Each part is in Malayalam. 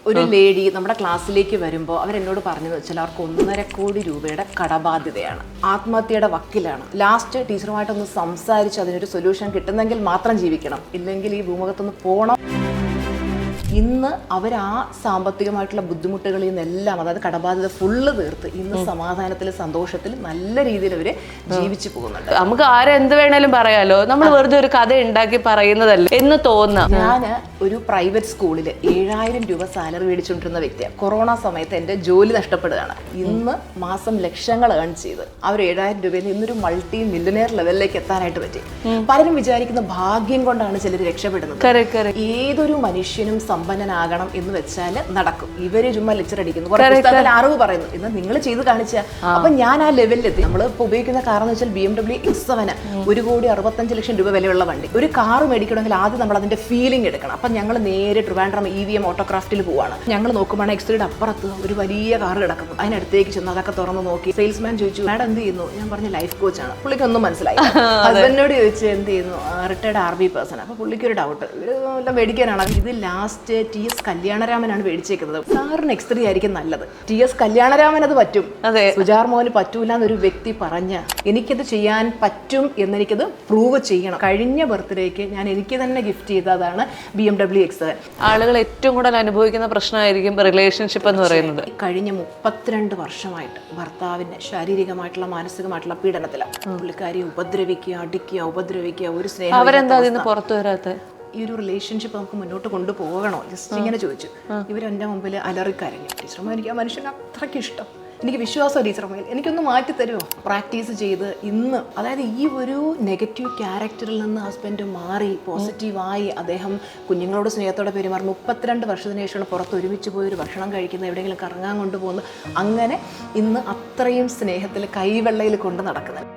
ഒരു ലേഡി നമ്മുടെ ക്ലാസ്സിലേക്ക് വരുമ്പോൾ അവരെന്നോട് പറഞ്ഞതെന്ന് വെച്ചാൽ അവർക്ക് 1.5 കോടി രൂപയുടെ കടബാധ്യതയാണ്, ആത്മഹത്യയുടെ വക്കിലാണ്. ലാസ്റ്റ് ടീച്ചറുമായിട്ടൊന്ന് സംസാരിച്ച് അതിനൊരു സൊല്യൂഷൻ കിട്ടുന്നെങ്കിൽ മാത്രം ജീവിക്കണം, ഇല്ലെങ്കിൽ ഈ ഭൂമുഖത്തൊന്ന് പോകണം. ഇന്ന് അവർ ആ സാമ്പത്തികമായിട്ടുള്ള ബുദ്ധിമുട്ടുകളിൽ നിന്നെല്ലാം, അതായത് കടബാധ്യത ഫുള്ള് തീർത്ത് ഇന്ന് സമാധാനത്തിൽ സന്തോഷത്തിൽ നല്ല രീതിയിൽ അവർ ജീവിച്ചു പോകുന്നുണ്ട്. നമുക്ക് ആരെന്ത് വേണേലും പറയാലോ, നമ്മൾ വെറുതെ ഒരു കഥ ഉണ്ടാക്കി പറയുന്നതല്ലേ എന്ന് തോന്നാം. ഞാൻ ഒരു പ്രൈവറ്റ് സ്കൂളിൽ 7000 രൂപ സാലറി മേടിച്ചുകൊണ്ടിരുന്ന വ്യക്തിയാണ്. കൊറോണ സമയത്ത് എൻ്റെ ജോലി നഷ്ടപ്പെടുകയാണ്. ഇന്ന് മാസം ലക്ഷങ്ങൾ ഏൺ ചെയ്ത് അവർ 7000 രൂപയിൽ ഇന്നൊരു മൾട്ടി മില്യനെയർ ലെവലിലേക്ക് എത്താനായിട്ട് പറ്റി. പലരും വിചാരിക്കുന്ന ഭാഗ്യം കൊണ്ടാണ് ചിലർ രക്ഷപ്പെടുന്നത്. ഏതൊരു മനുഷ്യനും സമ്പന്നനാകണം എന്ന് വെച്ചാൽ നടക്കും. ഇവര് ചുമ്മാ ലെക്ചർ അടിക്കുന്നു, കുറെ പുസ്തകത്തിൽ അറിവ് പറയുന്നു, ഇന്ന് നിങ്ങൾ ചെയ്ത് കാണിച്ച. അപ്പൊ ഞാൻ ആ ലെവലിലെത്തി. നമ്മൾ ഇപ്പൊ ഉപയോഗിക്കുന്ന കാർ എന്ന് വെച്ചാൽ BMW X7, 1,65,00,000 രൂപ വിലയുള്ള വണ്ടി. ഒരു കാർ മേടിക്കണമെങ്കിൽ ആദ്യം നമ്മൾ അതിന്റെ ഫീലിംഗ് എടുക്കണം. അപ്പൊ ഞങ്ങൾ നേരെ ട്രിവാൻഡ്രം EVM ഓട്ടോക്രാഫ്റ്റിൽ പോവാണ്. ഞങ്ങൾ നോക്കുമ്പോൾ X3യുടെ അപ്പുറത്ത് ഒരു വലിയ കാർ കിടക്കുന്നു. അതിനടുത്തേക്ക് ചെന്ന് അതൊക്കെ തുറന്ന് നോക്കി. സെയിൽസ്മാൻ ചോദിച്ചു, മാഡം എന്ത് ചെയ്യുന്നു? ഞാൻ പറഞ്ഞ ലൈഫ് കോച്ചാണ്. പുള്ളിക്കൊന്നും മനസ്സിലായി. ഹസ്ബൻഡിനോട് ചോദിച്ചു എന്ത് ചെയ്യുന്നു? Retired RB person. അപ്പൊ പുള്ളിക്ക് ഒരു ഡൗട്ട്, എല്ലാം മേടിക്കാനാണ്. ഇത് ലാസ്റ്റ് TS കല്യാണരാമനാണ് മേടിച്ചേക്കുന്നത്. സാറിന് X3 ആയിരിക്കും നല്ലത്. TS കല്യാണരാമൻ അത് പറ്റും, സുജാർ മോന് പറ്റൂല എന്നൊരു വ്യക്തി പറഞ്ഞ എനിക്കത് ചെയ്യാൻ പറ്റും എന്നെനിക്കത് പ്രൂവ് ചെയ്യണം. കഴിഞ്ഞ ബർത്ത്ഡേക്ക് ഞാൻ എനിക്ക് തന്നെ ഗിഫ്റ്റ് ചെയ്തതാണ് BMW X7. ആളുകൾ ഏറ്റവും കൂടുതൽ അനുഭവിക്കുന്ന പ്രശ്നമായിരിക്കും റിലേഷൻഷിപ്പ് എന്ന് പറയുന്നത്. കഴിഞ്ഞ 32 വർഷമായിട്ട് ഭർത്താവിന്റെ ശാരീരികമായിട്ടുള്ള മാനസികമായിട്ടുള്ള പീഡനത്തിലാണ്. പുള്ളിക്കാരി ഉപദ്രവിക്കുക, അടിക്കുക, ഉപദ്രവിക്കുക, ഒരു സ്നേഹം. അവരെന്താ അതിന് പുറത്തു വരാത്ത? ഈ ഒരു റിലേഷൻഷിപ്പ് നമുക്ക് മുന്നോട്ട് കൊണ്ടുപോകണോ? ജസ്റ്റ് ഇങ്ങനെ ചോദിച്ചു. ഇവരെൻ്റെ മുമ്പിൽ അലറിക്കരഞ്ഞു. ടീച്ചർമാർ, എനിക്ക് ആ മനുഷ്യനെ അത്രയ്ക്ക് ഇഷ്ടം, എനിക്ക് വിശ്വാസം ടീച്ചർമാർ, എനിക്കൊന്ന് മാറ്റി തരുമോ? പ്രാക്ടീസ് ചെയ്ത് ഇന്ന്, അതായത് ഈ ഒരു നെഗറ്റീവ് ക്യാരക്ടറിൽ നിന്ന് ഹസ്ബൻഡ് മാറി പോസിറ്റീവായി അദ്ദേഹം കുഞ്ഞുങ്ങളോട് സ്നേഹത്തോടെ പെരുമാറി 32 വർഷത്തിന് ശേഷമാണ് പുറത്ത് ഒരുമിച്ച് പോയി ഒരു ഭക്ഷണം കഴിക്കുന്നത്, എവിടെയെങ്കിലും കറങ്ങാൻ കൊണ്ടുപോകുന്നു. അങ്ങനെ ഇന്ന് അത്രയും സ്നേഹത്തിൽ കൈവെള്ളയിൽ കൊണ്ട് നടക്കുന്നത്.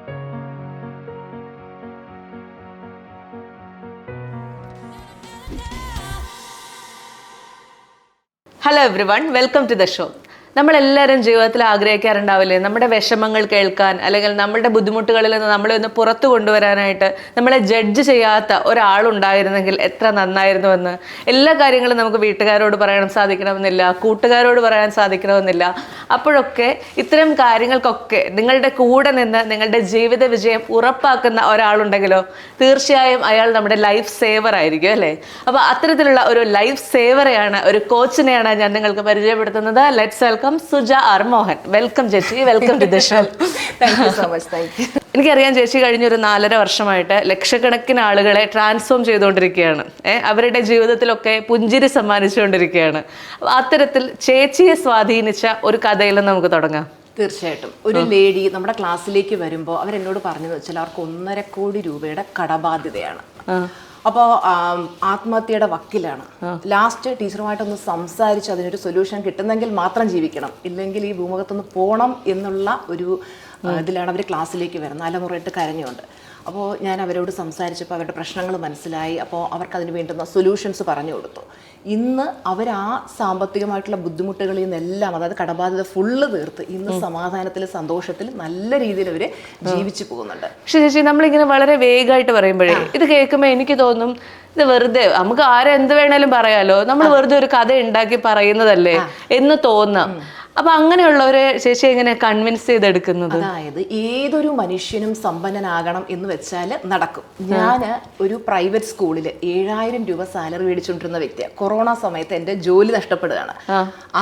Hello everyone, welcome to the show. നമ്മളെല്ലാവരും ജീവിതത്തിൽ ആഗ്രഹിക്കാറുണ്ടാവില്ലേ നമ്മുടെ വിഷമങ്ങൾ കേൾക്കാൻ, അല്ലെങ്കിൽ നമ്മുടെ ബുദ്ധിമുട്ടുകളിൽ നിന്ന് നമ്മളെ ഒന്ന് പുറത്തു കൊണ്ടുവരാനായിട്ട് നമ്മളെ ജഡ്ജ് ചെയ്യാത്ത ഒരാളുണ്ടായിരുന്നെങ്കിൽ എത്ര നന്നായിരുന്നുവെന്ന്. എല്ലാ കാര്യങ്ങളും നമുക്ക് വീട്ടുകാരോട് പറയാൻ സാധിക്കണമെന്നില്ല, കൂട്ടുകാരോട് പറയാൻ സാധിക്കണമെന്നില്ല. അപ്പോഴൊക്കെ ഇത്തരം കാര്യങ്ങൾക്കൊക്കെ നിങ്ങളുടെ കൂടെ നിന്ന് നിങ്ങളുടെ ജീവിത വിജയം ഉറപ്പാക്കുന്ന ഒരാളുണ്ടെങ്കിലോ തീർച്ചയായും അയാൾ നമ്മുടെ ലൈഫ് സേവർ ആയിരിക്കും, അല്ലേ? അപ്പോൾ അത്തരത്തിലുള്ള ഒരു ലൈഫ് സേവറെയാണ്, ഒരു കോച്ചിനെയാണ് ഞാൻ നിങ്ങൾക്ക് പരിചയപ്പെടുത്തുന്നത്. Let's welcome Suja R Mohan. Welcome ചേച്ചി, welcome to the show. Thank you so much. Thank you. എനിക്കറിയാം ചേച്ചി കഴിഞ്ഞൊരു 4.5 വർഷമായിട്ട് ലക്ഷക്കണക്കിന് ആളുകളെ ട്രാൻസ്ഫോം ചെയ്തുകൊണ്ടിരിക്കുകയാണ്. അവരുടെ ജീവിതത്തിലൊക്കെ പുഞ്ചിരി സമ്മാനിച്ചുകൊണ്ടിരിക്കുകയാണ്. അത്തരത്തിൽ ചേച്ചിയെ സ്വാധീനിച്ച ഒരു കഥയിൽ നമുക്ക് തുടങ്ങാം. തീർച്ചയായിട്ടും. ഒരു ലേഡി നമ്മുടെ ക്ലാസ്സിലേക്ക് വരുമ്പോൾ അവരെന്നോട് പറഞ്ഞതെന്ന് വെച്ചാൽ അവർക്ക് 1.5 കോടി രൂപയുടെ കടബാധ്യതയാണ്. അപ്പോൾ ആത്മഹത്യയുടെ വക്കിലാണ്. ലാസ്റ്റ് ടീച്ചറുമായിട്ടൊന്ന് സംസാരിച്ച് അതിനൊരു സൊല്യൂഷൻ കിട്ടുന്നെങ്കിൽ മാത്രം ജീവിക്കണം, ഇല്ലെങ്കിൽ ഈ ഭൂമുഖത്തൊന്ന് പോകണം എന്നുള്ള ഒരു ഇതിലാണ് അവർ ക്ലാസ്സിലേക്ക് വരുന്നത്. അലമുറയിട്ട് കരഞ്ഞുകൊണ്ട്. അപ്പോൾ ഞാൻ അവരോട് സംസാരിച്ചപ്പോൾ അവരുടെ പ്രശ്നങ്ങൾ മനസ്സിലായി. അപ്പോൾ അവർക്ക് അതിന് വേണ്ടുന്ന സൊല്യൂഷൻസ് പറഞ്ഞു കൊടുത്തു. ഇന്ന് അവർ ആ സാമ്പത്തികമായിട്ടുള്ള ബുദ്ധിമുട്ടുകളിൽ നിന്നെല്ലാം, അതായത് കടബാധ്യത ഫുള്ള് തീർത്ത് ഇന്ന് സമാധാനത്തിൽ സന്തോഷത്തിൽ നല്ല രീതിയിൽ അവർ ജീവിച്ചു പോകുന്നുണ്ട്. പക്ഷേ ചേച്ചി, നമ്മളിങ്ങനെ വളരെ വേഗമായിട്ട് പറയുമ്പോഴേ ഇത് കേൾക്കുമ്പോൾ എനിക്ക് തോന്നും ഇത് വെറുതെ, നമുക്ക് ആരെന്ത് വേണേലും പറയാലോ, നമ്മൾ വെറുതെ ഒരു കഥ ഉണ്ടാക്കി പറയുന്നതല്ലേ എന്ന് തോന്നാം. അപ്പൊ അങ്ങനെയുള്ളവരെ ചേച്ചി എങ്ങനെ കൺവിൻസ് ചെയ്തെടുക്കുന്നത്? അതായത് ഏതൊരു മനുഷ്യനും സമ്പന്നനാകണം എന്ന് വെച്ചാൽ നടക്കും. ഞാൻ ഒരു പ്രൈവറ്റ് സ്കൂളിൽ 7000 രൂപ സാലറി മേടിച്ചുകൊണ്ടിരുന്ന വ്യക്തിയാണ്. കൊറോണ സമയത്ത് എൻ്റെ ജോലി നഷ്ടപ്പെടുകയാണ്.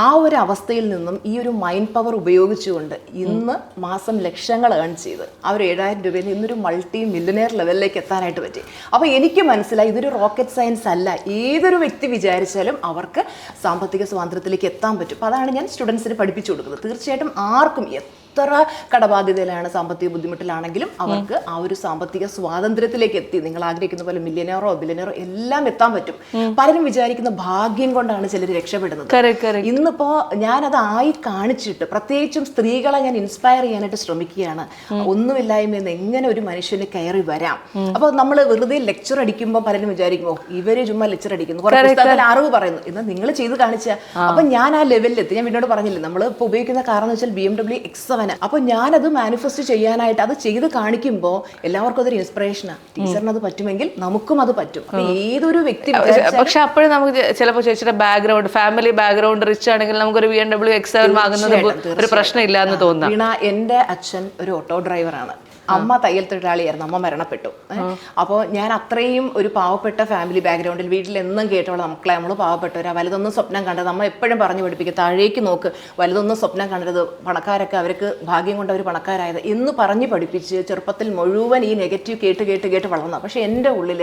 ആ ഒരു അവസ്ഥയിൽ നിന്നും ഈ ഒരു മൈൻഡ് പവർ ഉപയോഗിച്ചുകൊണ്ട് ഇന്ന് മാസം ലക്ഷങ്ങൾ ഏൺ ചെയ്ത് അവർ 7000 രൂപയിൽ ഇന്നൊരു മൾട്ടി മില്യനെയർ ലെവലിലേക്ക് എത്താനായിട്ട് പറ്റി. അപ്പോൾ എനിക്ക് മനസ്സിലായി ഇതൊരു റോക്കറ്റ് സയൻസ് അല്ല. ഏതൊരു വ്യക്തി വിചാരിച്ചാലും അവർക്ക് സാമ്പത്തിക സ്വാതന്ത്ര്യത്തിലേക്ക് എത്താൻ പറ്റും. അപ്പോൾ അതാണ് ഞാൻ സ്റ്റുഡൻസിന് പഠിപ്പിച്ചു കൊടുക്കുന്നത്. തീർച്ചയായിട്ടും ആർക്കും എത്ര കടബാധ്യതയിലാണ്, സാമ്പത്തിക ബുദ്ധിമുട്ടിലാണെങ്കിലും അവർക്ക് ആ ഒരു സാമ്പത്തിക സ്വാതന്ത്ര്യത്തിലേക്ക് എത്തി നിങ്ങൾ ആഗ്രഹിക്കുന്ന പോലെ മില്യനെയറോ ബില്യനെയറോ എല്ലാം എത്താൻ പറ്റും. പലരും വിചാരിക്കുന്ന ഭാഗ്യം കൊണ്ടാണ് ചിലർ രക്ഷപ്പെടുന്നത്. ഇന്നിപ്പോ ഞാനത് ആയി കാണിച്ചിട്ട് പ്രത്യേകിച്ചും സ്ത്രീകളെ ഞാൻ ഇൻസ്പയർ ചെയ്യാനായിട്ട് ശ്രമിക്കുകയാണ്. ഒന്നുമില്ലായ്മയെന്ന് എങ്ങനെ ഒരു മനുഷ്യന് കയറി വരാം. അപ്പൊ നമ്മൾ വെറുതെ ലെക്ചർ അടിക്കുമ്പോൾ പലരും വിചാരിക്കുമോ ഇവര് ചുമ്മാ ലെക്ചർ അടിക്കുന്നു, കുറെ പുസ്തകത്തിൽ അറിവ് പറയുന്നു, ഇന്ന് നിങ്ങൾ ചെയ്ത് കാണിച്ച. അപ്പൊ ഞാൻ ആ ലെവലിലെത്തി. ഞാൻ വീട്ടിനോട് പറഞ്ഞില്ലേ, നമ്മൾ ഇപ്പൊ ഉപയോഗിക്കുന്ന കാർ എന്ന് വെച്ചാൽ BMW X7, അവന്. അപ്പൊ ഞാനത് മാനിഫെസ്റ്റ് ചെയ്യാനായിട്ട് അത് ചെയ്ത് കാണിക്കുമ്പോൾ എല്ലാവർക്കും അതൊരു ഇൻസ്പിറേഷനാണ്. ടീച്ചറിന് അത് പറ്റുമെങ്കിൽ നമുക്കും അത് പറ്റും. അപ്പൊ ഏതൊരു വ്യക്തി പക്ഷെ അപ്പോഴും നമുക്ക് ചിലപ്പോൾ ചേച്ചിയുടെ ബാക്ക്ഗ്രൗണ്ട്, ഫാമിലി ബാക്ക്ഗ്രൗണ്ട് റിച്ച് ആണെങ്കിൽ നമുക്കൊരു BMW X7 വാങ്ങുന്നത് ഒരു പ്രശ്നമില്ല എന്ന് തോന്നുന്നു. വീണ, എൻ്റെ അച്ഛൻ ഒരു ഓട്ടോ ഡ്രൈവറാണ്, അമ്മ തയ്യൽ തൊഴിലാളിയായിരുന്നു, അമ്മ മരണപ്പെട്ടു. അപ്പോൾ ഞാൻ അത്രയും ഒരു പാവപ്പെട്ട ഫാമിലി ബാക്ക്ഗ്രൗണ്ടിൽ വീട്ടിൽ എന്നും കേട്ടോളാം, മക്കളെ നമ്മൾ പാവപ്പെട്ടവരാ, വലുതൊന്നും സ്വപ്നം കണ്ടത് നമ്മൾ എപ്പോഴും പറഞ്ഞു പഠിപ്പിക്കുക, താഴേക്ക് നോക്ക്, വലുതൊന്നും സ്വപ്നം കണ്ടത്, പണക്കാരൊക്കെ അവർക്ക് ഭാഗ്യം കൊണ്ട് അവർ പണക്കാരായത് എന്ന് പറഞ്ഞ് പഠിപ്പിച്ച് ചെറുപ്പത്തിൽ മുഴുവൻ ഈ നെഗറ്റീവ് കേട്ട് കേട്ട് കേട്ട് വളർന്നു. പക്ഷെ എൻ്റെ ഉള്ളിൽ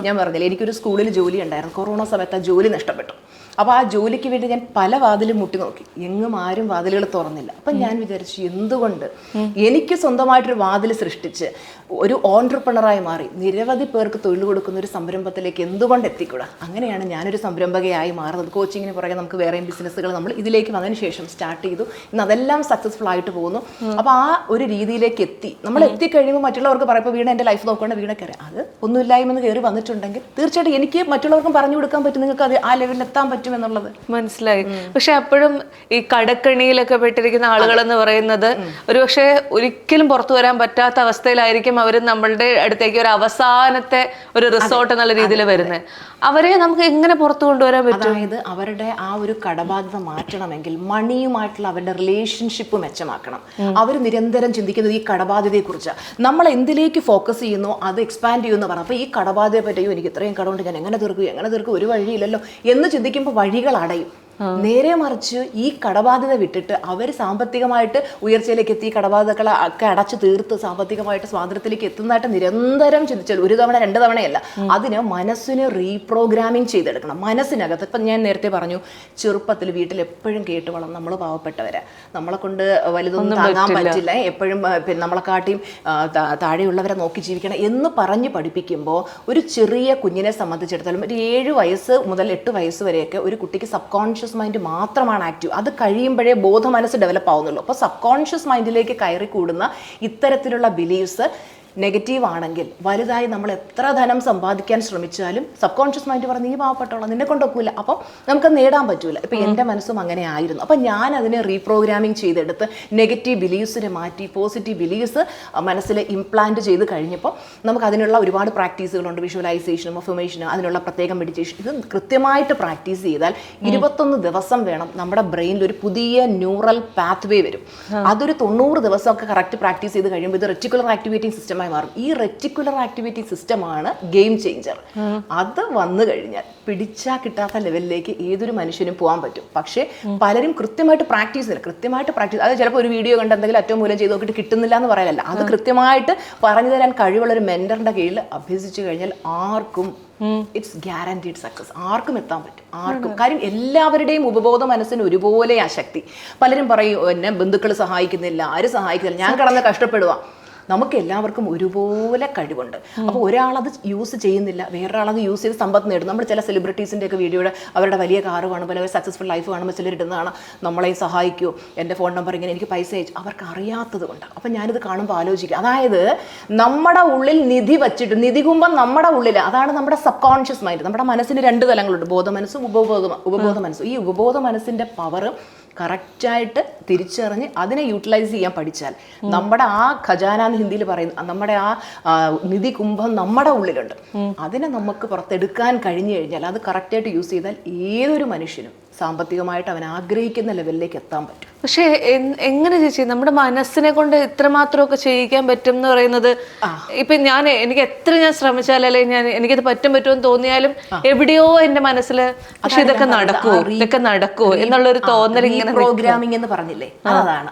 ഞാൻ പറഞ്ഞില്ല, എനിക്കൊരു സ്കൂളിൽ ജോലി ഉണ്ടായിരുന്നു. കൊറോണ സമയത്ത് ആ ജോലി നഷ്ടപ്പെട്ടു. അപ്പോൾ ആ ജോലിക്ക് വേണ്ടി ഞാൻ പല വാതിലും മുട്ടി നോക്കി, എങ്ങും ആരും വാതിലുകൾ തുറന്നില്ല. അപ്പം ഞാൻ വിചാരിച്ചു, എന്തുകൊണ്ട് എനിക്ക് സ്വന്തമായിട്ടൊരു വാതിൽ സൃഷ്ടിച്ച് ഒരു ഓൺട്രപ്രണറായി മാറി നിരവധി പേർക്ക് തൊഴിൽ കൊടുക്കുന്ന ഒരു സംരംഭത്തിലേക്ക് എന്തുകൊണ്ട് എത്തിക്കൂടാ? അങ്ങനെയാണ് ഞാനൊരു സംരംഭകയായി മാറുന്നത്. കോച്ചിങ്ങിന് പുറകെ നമുക്ക് വേറെയും ബിസിനസ്സുകൾ നമ്മൾ ഇതിലേക്ക് വന്നതിന് ശേഷം സ്റ്റാർട്ട് ചെയ്തു. ഇന്ന് അതെല്ലാം സക്സസ്ഫുൾ ആയിട്ട് പോകുന്നു. അപ്പോൾ ആ ഒരു രീതിയിലേക്ക് എത്തി. നമ്മൾ എത്തിക്കഴിയുമ്പോൾ മറ്റുള്ളവർക്ക് പറയുമ്പോൾ വീണ എൻ്റെ ലൈഫ് നോക്കുകയാണെങ്കിൽ വീണക്കറിയാം, അത് ഒന്നുമില്ലായ്മെന്ന് കയറി വന്നിട്ടുണ്ടെങ്കിൽ തീർച്ചയായിട്ടും എനിക്ക് മറ്റുള്ളവർക്കും പറഞ്ഞു കൊടുക്കാൻ പറ്റും, നിങ്ങൾക്ക് അത് ആ ലെവലിൽ എത്താൻ പറ്റും എന്നുള്ളത് മനസ്സിലായി. പക്ഷെ അപ്പോഴും ഈ കടക്കണിയിലൊക്കെ പെട്ടിരിക്കുന്ന ആളുകൾ എന്ന് പറയുന്നത് ഒരുപക്ഷെ ഒരിക്കലും പുറത്തു വരാൻ പറ്റാത്ത അവസ്ഥയിലായിരിക്കും അവർ നമ്മളുടെ അടുത്തേക്ക് ഒരു അവസാനത്തെ ഒരു റിസോർട്ട് എന്നുള്ള രീതിയിൽ വരുന്നത്. അവരെ നമുക്ക് എങ്ങനെ പുറത്തു കൊണ്ടുവരാൻ പറ്റും? അതായത് അവരുടെ ആ ഒരു കടബാധ്യത മാറ്റണമെങ്കിൽ മണിയുമായിട്ടുള്ള അവരുടെ റിലേഷൻഷിപ്പ് മെച്ചമാക്കണം. അവർ നിരന്തരം ചിന്തിക്കുന്നത് ഈ കടബാധ്യതയെ കുറിച്ചാണ്. നമ്മൾ എന്തിലേക്ക് ഫോക്കസ് ചെയ്യുന്നോ അത് എക്സ്പാൻഡ് ചെയ്യുമെന്ന് പറഞ്ഞു. അപ്പോൾ ഈ കടബാധ്യതയെ പറ്റിയോ എനിക്ക് ഇത്രയും കടമുണ്ട്, ഞാൻ എങ്ങനെ തീർക്കും, ഒരു വഴിയില്ലല്ലോ എന്ന് ചിന്തിക്കുമ്പോൾ വഴികൾ അടയും. നേരെ മറിച്ച് ഈ കടബാധ്യത വിട്ടിട്ട് അവർ സാമ്പത്തികമായിട്ട് ഉയർച്ചയിലേക്ക് എത്തി, കടബാധ്യതകളെ ഒക്കെ അടച്ചു തീർത്ത് സാമ്പത്തികമായിട്ട് സ്വാതന്ത്ര്യത്തിലേക്ക് എത്തുന്നതായിട്ട് നിരന്തരം ചിന്തിച്ചാൽ, ഒരു തവണ 2 തവണയല്ല, അതിന് മനസ്സിന് റീപ്രോഗ്രാമിങ് ചെയ്തെടുക്കണം. മനസ്സിനകത്ത് ഇപ്പം ഞാൻ നേരത്തെ പറഞ്ഞു, ചെറുപ്പത്തിൽ വീട്ടിൽ എപ്പോഴും കേട്ട് വളർന്ന് നമ്മൾ പാവപ്പെട്ടവരാ, നമ്മളെ കൊണ്ട് വലുതൊന്നും താങ്ങാൻ പറ്റില്ല, എപ്പോഴും പിന്നെ നമ്മളെക്കാട്ടിയും താഴെയുള്ളവരെ നോക്കി ജീവിക്കണം എന്ന് പറഞ്ഞ് പഠിപ്പിക്കുമ്പോൾ ഒരു ചെറിയ കുഞ്ഞിനെ സംബന്ധിച്ചിടത്തോളം ഒരു 7 വയസ്സ് മുതൽ 8 വയസ്സ് വരെയൊക്കെ ഒരു കുട്ടിക്ക് സബ് കോൺഷ്യസ് മൈൻഡ് മാത്രമാണ് ആക്റ്റീവ്. അത് കഴിയുമ്പോഴേ ബോധ മനസ്സ് ഡെവലപ്പ് ആവുന്നുള്ളൂ. അപ്പോൾ സബ് കോൺഷ്യസ് മൈൻഡിലേക്ക് കയറി കൂടുന്ന ഇത്തരത്തിലുള്ള ബിലീഫ്സ് നെഗറ്റീവ് ആണെങ്കിൽ വലുതായി നമ്മൾ എത്ര ധനം സമ്പാദിക്കാൻ ശ്രമിച്ചാലും സബ് കോൺഷ്യസ് മൈൻഡ് പറഞ്ഞ് നീ പാവപ്പെട്ടോളാം, നിന്നെ കൊണ്ടൊക്കില്ല, അപ്പോൾ നമുക്ക് നേടാൻ പറ്റൂല. ഇപ്പം എൻ്റെ മനസ്സും അങ്ങനെ ആയിരുന്നു. അപ്പം ഞാൻ അതിനെ റീപ്രോഗ്രാമിങ് ചെയ്തെടുത്ത് നെഗറ്റീവ് ബിലീഫ്സിനെ മാറ്റി പോസിറ്റീവ് ബിലീഫ്സ് മനസ്സിൽ ഇംപ്ലാന്റ് ചെയ്ത് കഴിഞ്ഞപ്പോൾ നമുക്ക് അതിനുള്ള ഒരുപാട് പ്രാക്ടീസുകളുണ്ട്. വിഷ്വലൈസേഷനും അഫർമേഷനും അതിനുള്ള പ്രത്യേകം മെഡിറ്റേഷൻ. ഇത് കൃത്യമായിട്ട് പ്രാക്ടീസ് ചെയ്താൽ 21 ദിവസം വേണം നമ്മുടെ ബ്രെയിനിൽ ഒരു പുതിയ ന്യൂറൽ പാത്ത് വേ വരും. അതൊരു 90 ദിവസമൊക്കെ കറക്റ്റ് പ്രാക്ടീസ് ചെയ്ത് കഴിയുമ്പോൾ ഇത് റെറ്റിക്കുലർ ആക്ടിവേറ്റിംഗ് സിസ്റ്റം മാറും. ഈ റെറ്റിക്കുലർ ആക്ടിവിറ്റി സിസ്റ്റമാണ് ഗെയിം ചേഞ്ചർ. അത് വന്നു കഴിഞ്ഞാൽ പിടിച്ചാൽ കിട്ടാത്ത ലെവലിലേക്ക് ഏതൊരു മനുഷ്യനും പോകാൻ പറ്റും. പക്ഷേ പലരും കൃത്യമായിട്ട് പ്രാക്ടീസ് ചെയ്യില്ല. അത് ചിലപ്പോൾ ഒരു വീഡിയോ കണ്ട് എന്തെങ്കിലും ഏറ്റവും മൂലം ചെയ്ത് നോക്കിയിട്ട് കിട്ടുന്നില്ല എന്ന് പറയാനല്ല, അത് കൃത്യമായിട്ട് പറഞ്ഞു തരാൻ കഴിവുള്ള ഒരു മെന്ററിന്റെ കീഴിൽ അഭ്യസിച്ചു കഴിഞ്ഞാൽ ആർക്കും ഇറ്റ്സ് ഗ്യാരണ്ടീഡ് സക്സസ്. ആർക്കും എത്താൻ പറ്റും, ആർക്കും. കാര്യം എല്ലാവരുടെയും ഉപബോധ മനസ്സിന് ഒരുപോലെ ആ ശക്തി. പലരും പറയും എന്നെ ബന്ധുക്കൾ സഹായിക്കുന്നില്ല, ആരും സഹായിക്കുന്നില്ല, ഞാൻ കിടന്ന് കഷ്ടപ്പെടുക. നമുക്ക് എല്ലാവർക്കും ഒരുപോലെ കഴിവുണ്ട്. അപ്പോൾ ഒരാളത് യൂസ് ചെയ്യുന്നില്ല, വേറൊരാളത് യൂസ് ചെയ്ത് സമ്പത്ത് നേടും. നമ്മൾ ചില സെലിബ്രിറ്റീസിൻ്റെ ഒക്കെ വീഡിയോയുടെ അവരുടെ വലിയ കാറ് കാണുമ്പോൾ അവർ സക്സസ്ഫുൾ ലൈഫ് കാണുമ്പോൾ ചിലരിടുന്നതാണ് നമ്മളെ സഹായിക്കുമോ, എൻ്റെ ഫോൺ നമ്പർ ഇങ്ങനെ എനിക്ക് പൈസ അയച്ചു. അവർക്ക് അറിയാത്തത് കൊണ്ട്. അപ്പം ഞാനിത് കാണുമ്പോൾ ആലോചിക്കുക, അതായത് നമ്മുടെ ഉള്ളിൽ നിധി വച്ചിട്ട്, നിധികുമ്പം നമ്മുടെ ഉള്ളിൽ, അതാണ് നമ്മുടെ സബ് കോൺഷ്യസ് മൈൻഡ്. നമ്മുടെ മനസ്സിന് 2 തലങ്ങളുണ്ട്, ബോധ മനസ്സും ഉപബോധ മനസ്സും. ഈ ഉപബോധ മനസ്സിൻ്റെ പവർ കറക്റ്റായിട്ട് തിരിച്ചറിഞ്ഞ് അതിനെ യൂട്ടിലൈസ് ചെയ്യാൻ പഠിച്ചാൽ നമ്മുടെ ആ ഖജാന എന്ന് ഹിന്ദിയിൽ പറയുന്നു, നമ്മുടെ ആ നിധി കുംഭം നമ്മുടെ ഉള്ളിലുണ്ട്. അതിനെ നമുക്ക് പുറത്തെടുക്കാൻ കഴിഞ്ഞു കഴിഞ്ഞാൽ, അത് കറക്റ്റായിട്ട് യൂസ് ചെയ്താൽ ഏതൊരു മനുഷ്യനും സാമ്പത്തികമായിട്ട് അവൻ ആഗ്രഹിക്കുന്ന ലെവലിലേക്ക് എത്താൻ പറ്റും. പക്ഷേ എങ്ങനെ ചേച്ചി നമ്മുടെ മനസ്സിനെ കൊണ്ട് ഇത്രമാത്രമൊക്കെ ചെയ്യിക്കാൻ പറ്റും എന്ന് പറയുന്നത്, ഇപ്പൊ എനിക്ക് എത്ര ഞാൻ ശ്രമിച്ചാലല്ലേ എനിക്കത് പറ്റുമെന്ന് തോന്നിയാലും എവിടെയോ എന്റെ മനസ്സിൽ പക്ഷെ ഇതൊക്കെ നടക്കുമോ എന്നുള്ളൊരു തോന്നൽ ഇങ്ങനെ. പ്രോഗ്രാമിംഗ് എന്ന് പറഞ്ഞില്ലേ,